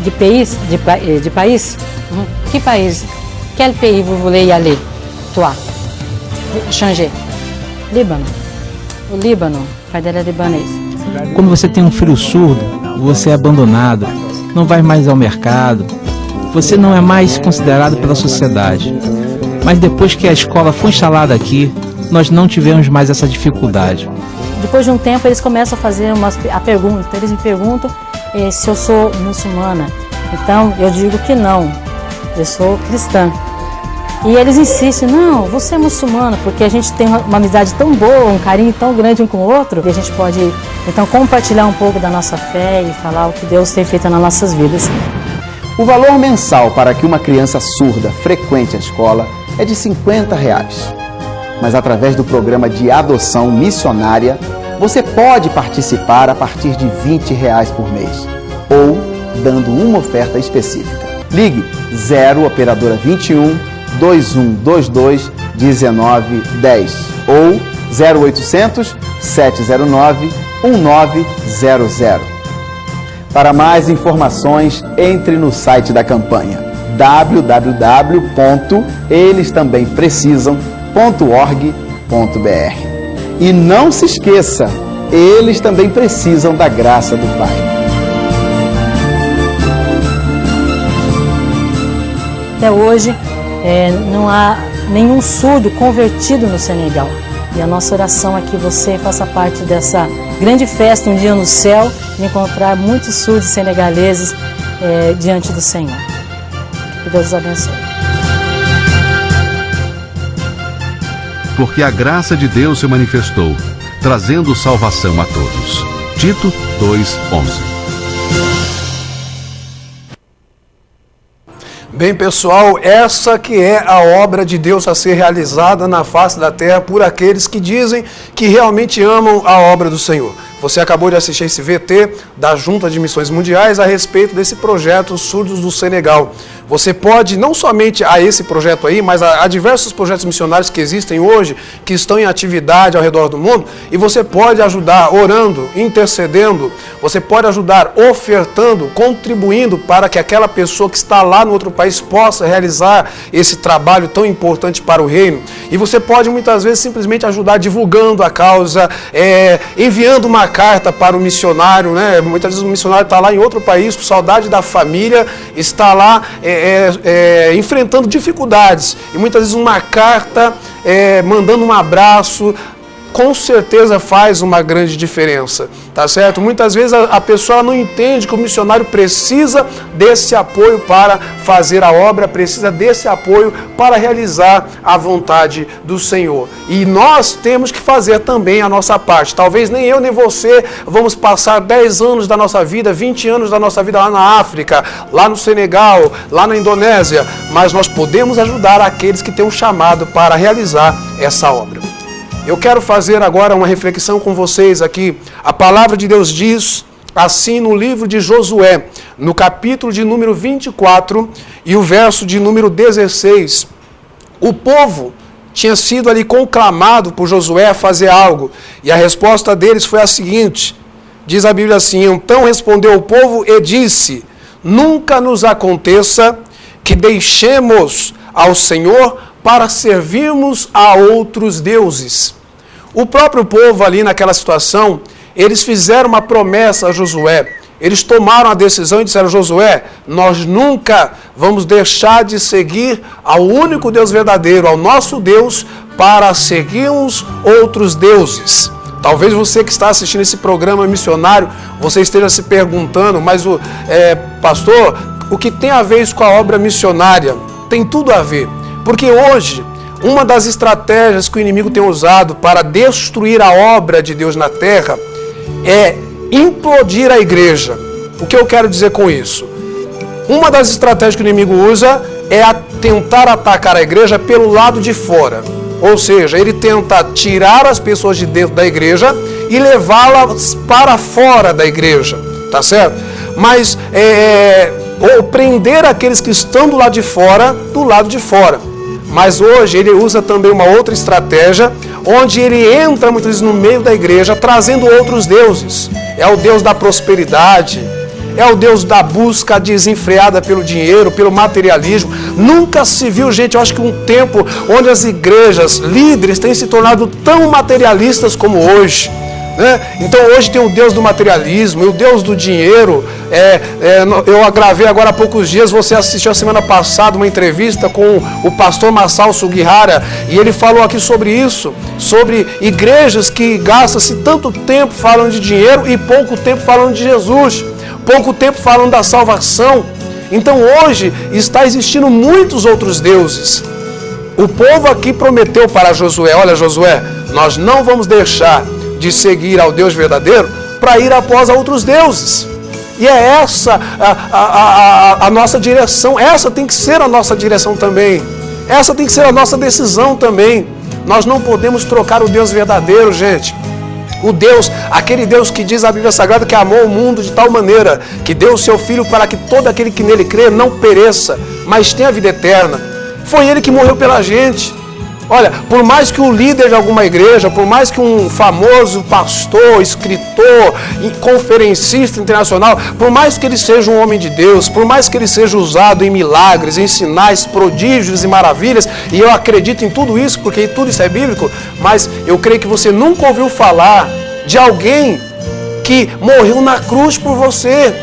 N: de país, de país? Que país? Quel pays vous voulez y aller? Toi? Changer. Líbano. O Líbano, o pai dela é libanês.
O: Quando você tem um filho surdo, você é abandonado, não vai mais ao mercado, você não é mais considerado pela sociedade. Mas depois que a escola foi instalada aqui, nós não tivemos mais essa dificuldade.
N: Depois de um tempo, eles começam a fazer a pergunta. Eles me perguntam se eu sou muçulmana. Então, eu digo que não, eu sou cristã. E eles insistem, não, você é muçulmana, porque a gente tem uma amizade tão boa, um carinho tão grande um com o outro, e a gente pode, então, compartilhar um pouco da nossa fé e falar o que Deus tem feito nas nossas vidas.
K: O valor mensal para que uma criança surda frequente a escola é de R$50. Mas através do programa de adoção missionária, você pode participar a partir de R$20 por mês, ou dando uma oferta específica. Ligue 0 operadora 21 2122 1910 ou 0800 709 1900. Para mais informações, entre no site da campanha www.elestambemprecisam.org.br. E não se esqueça, eles também precisam da graça do Pai.
N: Até hoje, não há nenhum surdo convertido no Senegal. E a nossa oração é que você faça parte dessa grande festa um dia no céu e encontrar muitos surdos senegaleses diante do Senhor. Que Deus os abençoe.
M: Porque a graça de Deus se manifestou, trazendo salvação a todos. Tito 2:11.
A: Bem, pessoal, essa que é a obra de Deus a ser realizada na face da terra por aqueles que dizem que realmente amam a obra do Senhor. Você acabou de assistir esse VT da Junta de Missões Mundiais a respeito desse projeto Surdos do Senegal. Você pode, não somente a esse projeto aí, mas a diversos projetos missionários que existem hoje, que estão em atividade ao redor do mundo, e você pode ajudar orando, intercedendo, você pode ajudar ofertando, contribuindo para que aquela pessoa que está lá no outro país possa realizar esse trabalho tão importante para o reino. E você pode muitas vezes simplesmente ajudar divulgando a causa, enviando uma carta para o missionário, né? Muitas vezes o missionário está lá em outro país, com saudade da família, está lá enfrentando dificuldades. E muitas vezes uma carta, mandando um abraço, com certeza faz uma grande diferença, tá certo? Muitas vezes a pessoa não entende que o missionário precisa desse apoio para fazer a obra, precisa desse apoio para realizar a vontade do Senhor. E nós temos que fazer também a nossa parte. Talvez nem eu nem você vamos passar 10 anos da nossa vida, 20 anos da nossa vida lá na África, lá no Senegal, lá na Indonésia, mas nós podemos ajudar aqueles que têm um chamado para realizar essa obra. Eu quero fazer agora uma reflexão com vocês aqui. A palavra de Deus diz assim no livro de Josué, no capítulo de número 24 e o verso de número 16. O povo tinha sido ali conclamado por Josué a fazer algo, e a resposta deles foi a seguinte, diz a Bíblia assim: então respondeu o povo e disse, nunca nos aconteça que deixemos ao Senhor para servirmos a outros deuses. O próprio povo ali naquela situação, eles fizeram uma promessa a Josué. Eles tomaram a decisão e disseram: Josué, nós nunca vamos deixar de seguir ao único Deus verdadeiro, ao nosso Deus, para seguirmos outros deuses. Talvez você que está assistindo esse programa missionário, você esteja se perguntando, mas pastor, o que tem a ver isso com a obra missionária? Tem tudo a ver, porque hoje, uma das estratégias que o inimigo tem usado para destruir a obra de Deus na terra é implodir a igreja. O que eu quero dizer com isso? Uma das estratégias que o inimigo usa é tentar atacar a igreja pelo lado de fora. Ou seja, ele tenta tirar as pessoas de dentro da igreja e levá-las para fora da igreja, tá certo? Mas, ou prender aqueles que estão do lado de fora, do lado de fora. Mas hoje ele usa também uma outra estratégia, onde ele entra muitas vezes no meio da igreja, trazendo outros deuses. É o Deus da prosperidade, é o Deus da busca desenfreada pelo dinheiro, pelo materialismo. Nunca se viu, gente, eu acho que um tempo onde as igrejas, líderes, têm se tornado tão materialistas como hoje. Então hoje tem o Deus do materialismo e o Deus do dinheiro. Eu gravei agora há poucos dias, você assistiu a semana passada uma entrevista com o pastor Masao Sugihara, e ele falou aqui sobre isso, sobre igrejas que gastam-se tanto tempo falando de dinheiro e pouco tempo falando de Jesus, pouco tempo falando da salvação. Então hoje está existindo muitos outros deuses. O povo aqui prometeu para Josué: olha, Josué, nós não vamos deixar de seguir ao Deus verdadeiro para ir após a outros deuses. E é essa a nossa direção. Essa tem que ser a nossa direção também. Essa tem que ser a nossa decisão também. Nós não podemos trocar o Deus verdadeiro, gente. O Deus, aquele Deus que diz a Bíblia Sagrada que amou o mundo de tal maneira que deu o seu Filho para que todo aquele que nele crê não pereça, mas tenha a vida eterna. Foi Ele que morreu pela gente. Olha, por mais que o líder de alguma igreja, por mais que um famoso pastor, escritor, conferencista internacional, por mais que ele seja um homem de Deus, por mais que ele seja usado em milagres, em sinais, prodígios e maravilhas, e eu acredito em tudo isso, porque tudo isso é bíblico, mas eu creio que você nunca ouviu falar de alguém que morreu na cruz por você,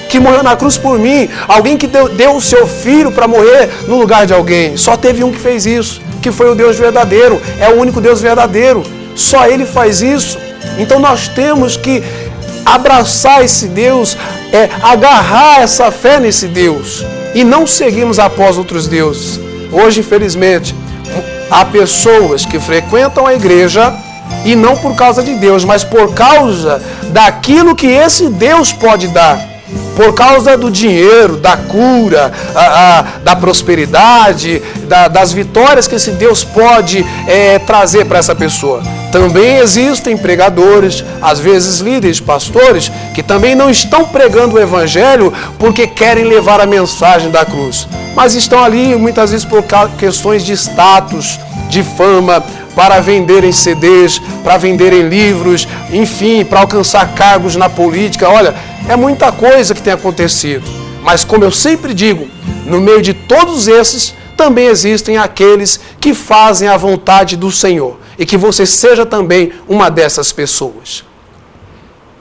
A: que morreu na cruz por mim, alguém que deu o seu filho para morrer no lugar de alguém. Só teve um que fez isso, que foi o Deus verdadeiro. É o único Deus verdadeiro. Só Ele faz isso. Então nós temos que abraçar esse Deus, agarrar essa fé nesse Deus e não seguirmos após outros deuses. Hoje, infelizmente, há pessoas que frequentam a igreja e não por causa de Deus, mas por causa daquilo que esse Deus pode dar. Por causa do dinheiro, da cura, da prosperidade, das vitórias que esse Deus pode trazer para essa pessoa. Também existem pregadores, às vezes líderes, pastores, que também não estão pregando o Evangelho porque querem levar a mensagem da cruz. Mas estão ali muitas vezes por questões de status, de fama, para venderem CDs, para venderem livros, enfim, para alcançar cargos na política. Olha, é muita coisa que tem acontecido. Mas como eu sempre digo, no meio de todos esses, também existem aqueles que fazem a vontade do Senhor. E que você seja também uma dessas pessoas.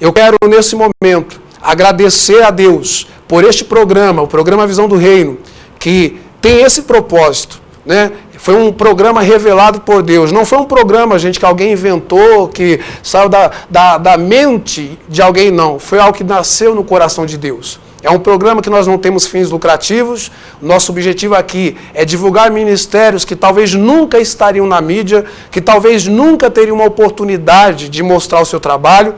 A: Eu quero, nesse momento, agradecer a Deus por este programa, o programa Visão do Reino, que tem esse propósito, né? Foi um programa revelado por Deus. Não foi um programa, gente, que alguém inventou, que saiu da mente de alguém, não. Foi algo que nasceu no coração de Deus. É um programa que nós não temos fins lucrativos. Nosso objetivo aqui é divulgar ministérios que talvez nunca estariam na mídia, que talvez nunca teriam uma oportunidade de mostrar o seu trabalho.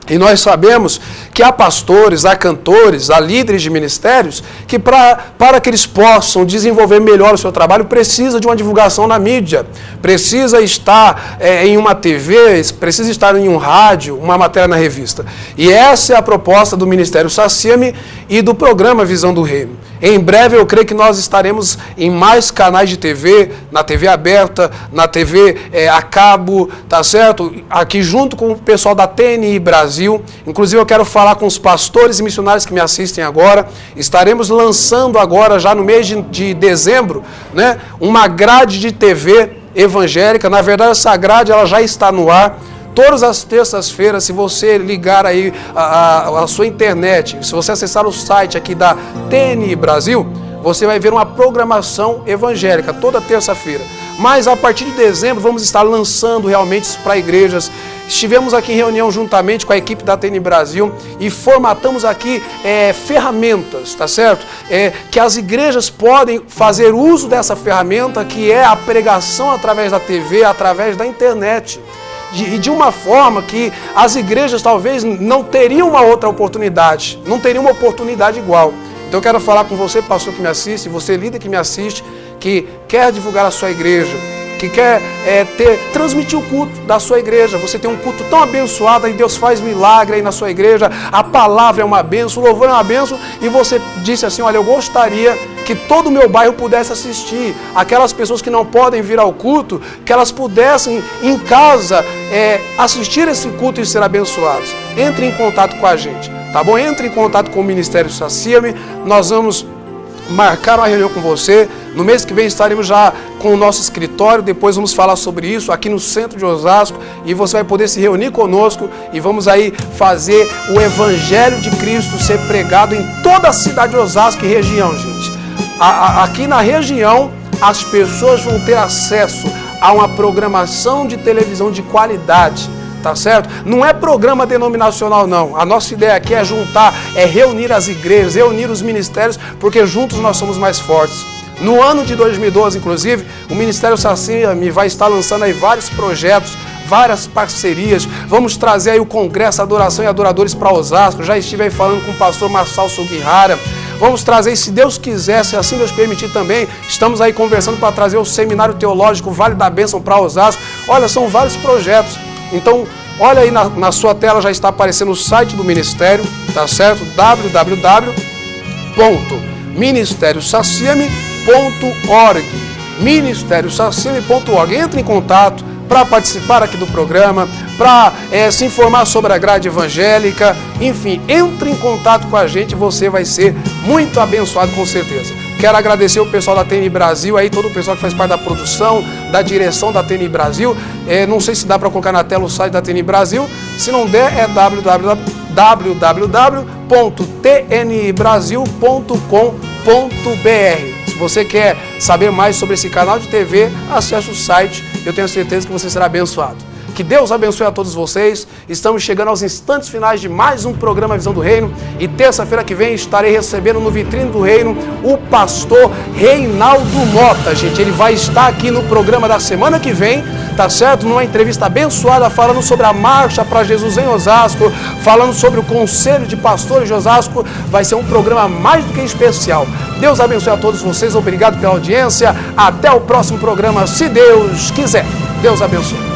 A: E nós sabemos que há pastores, há cantores, há líderes de ministérios que para que eles possam desenvolver melhor o seu trabalho, precisa de uma divulgação na mídia, precisa estar em uma TV, precisa estar em um rádio, uma matéria na revista. E essa é a proposta do Ministério Sacia-me e do programa Visão do Reino. Em breve eu creio que nós estaremos em mais canais de TV, na TV aberta, na TV a cabo, tá certo? Aqui junto com o pessoal da TNI Brasil. Inclusive eu quero falar com os pastores e missionários que me assistem agora. Estaremos lançando agora, já no mês de dezembro, né, uma grade de TV evangélica. Na verdade, essa grade ela já está no ar. Todas as terças-feiras, se você ligar aí a sua internet, se você acessar o site aqui da TNI Brasil, você vai ver uma programação evangélica toda terça-feira. Mas a partir de dezembro vamos estar lançando realmente isso para igrejas. Estivemos aqui em reunião juntamente com a equipe da TNI Brasil e formatamos aqui ferramentas, tá certo? Que as igrejas podem fazer uso dessa ferramenta, que é a pregação através da TV, através da internet. E de uma forma que as igrejas talvez não teriam uma outra oportunidade, não teriam uma oportunidade igual. Então eu quero falar com você, pastor que me assiste, você líder que me assiste, que quer divulgar a sua igreja, que quer transmitir o culto da sua igreja. Você tem um culto tão abençoado, e Deus faz milagre aí na sua igreja, a palavra é uma bênção, o louvor é uma bênção, e você disse assim, olha, eu gostaria que todo o meu bairro pudesse assistir, aquelas pessoas que não podem vir ao culto, que elas pudessem em casa assistir esse culto e ser abençoados. Entre em contato com a gente, tá bom? Entre em contato com o Ministério Sacia-me, nós vamos marcar uma reunião com você. No mês que vem estaremos já com o nosso escritório, depois vamos falar sobre isso aqui no centro de Osasco, e você vai poder se reunir conosco e vamos aí fazer o Evangelho de Cristo ser pregado em toda a cidade de Osasco e região, gente. Aqui na região, as pessoas vão ter acesso a uma programação de televisão de qualidade, tá certo? Não é programa denominacional, não. A nossa ideia aqui é juntar, é reunir as igrejas, reunir os ministérios, porque juntos nós somos mais fortes. No ano de 2012, inclusive, o Ministério Sacia-me vai estar lançando aí vários projetos, várias parcerias. Vamos trazer aí o Congresso Adoração e Adoradores para Osasco. Já estive aí falando com o pastor Marçal Sugihara. Vamos trazer, se Deus quiser, se assim Deus permitir também, estamos aí conversando para trazer o Seminário Teológico Vale da Bênção para Osasco. Olha, são vários projetos. Então, olha aí na sua tela, já está aparecendo o site do Ministério, tá certo? www.ministériosaciame.org ministériosaciame.org. Entre em contato para participar aqui do programa, para se informar sobre a grade evangélica, enfim, entre em contato com a gente, você vai ser muito abençoado com certeza. Quero agradecer o pessoal da TNI Brasil, aí todo o pessoal que faz parte da produção, da direção da TNI Brasil. Não sei se dá para colocar na tela o site da TNI Brasil, se não der é www.tnibrasil.com.br. Se você quer saber mais sobre esse canal de TV, acesse o site, eu tenho certeza que você será abençoado. Que Deus abençoe a todos vocês. Estamos chegando aos instantes finais de mais um programa Visão do Reino. E terça-feira que vem estarei recebendo no Vitrine do Reino o pastor Reinaldo Mota, gente. Ele vai estar aqui no programa da semana que vem, tá certo? Numa entrevista abençoada, falando sobre a Marcha para Jesus em Osasco, falando sobre o Conselho de Pastores de Osasco. Vai ser um programa mais do que especial. Deus abençoe a todos vocês. Obrigado pela audiência. Até o próximo programa, se Deus quiser. Deus abençoe.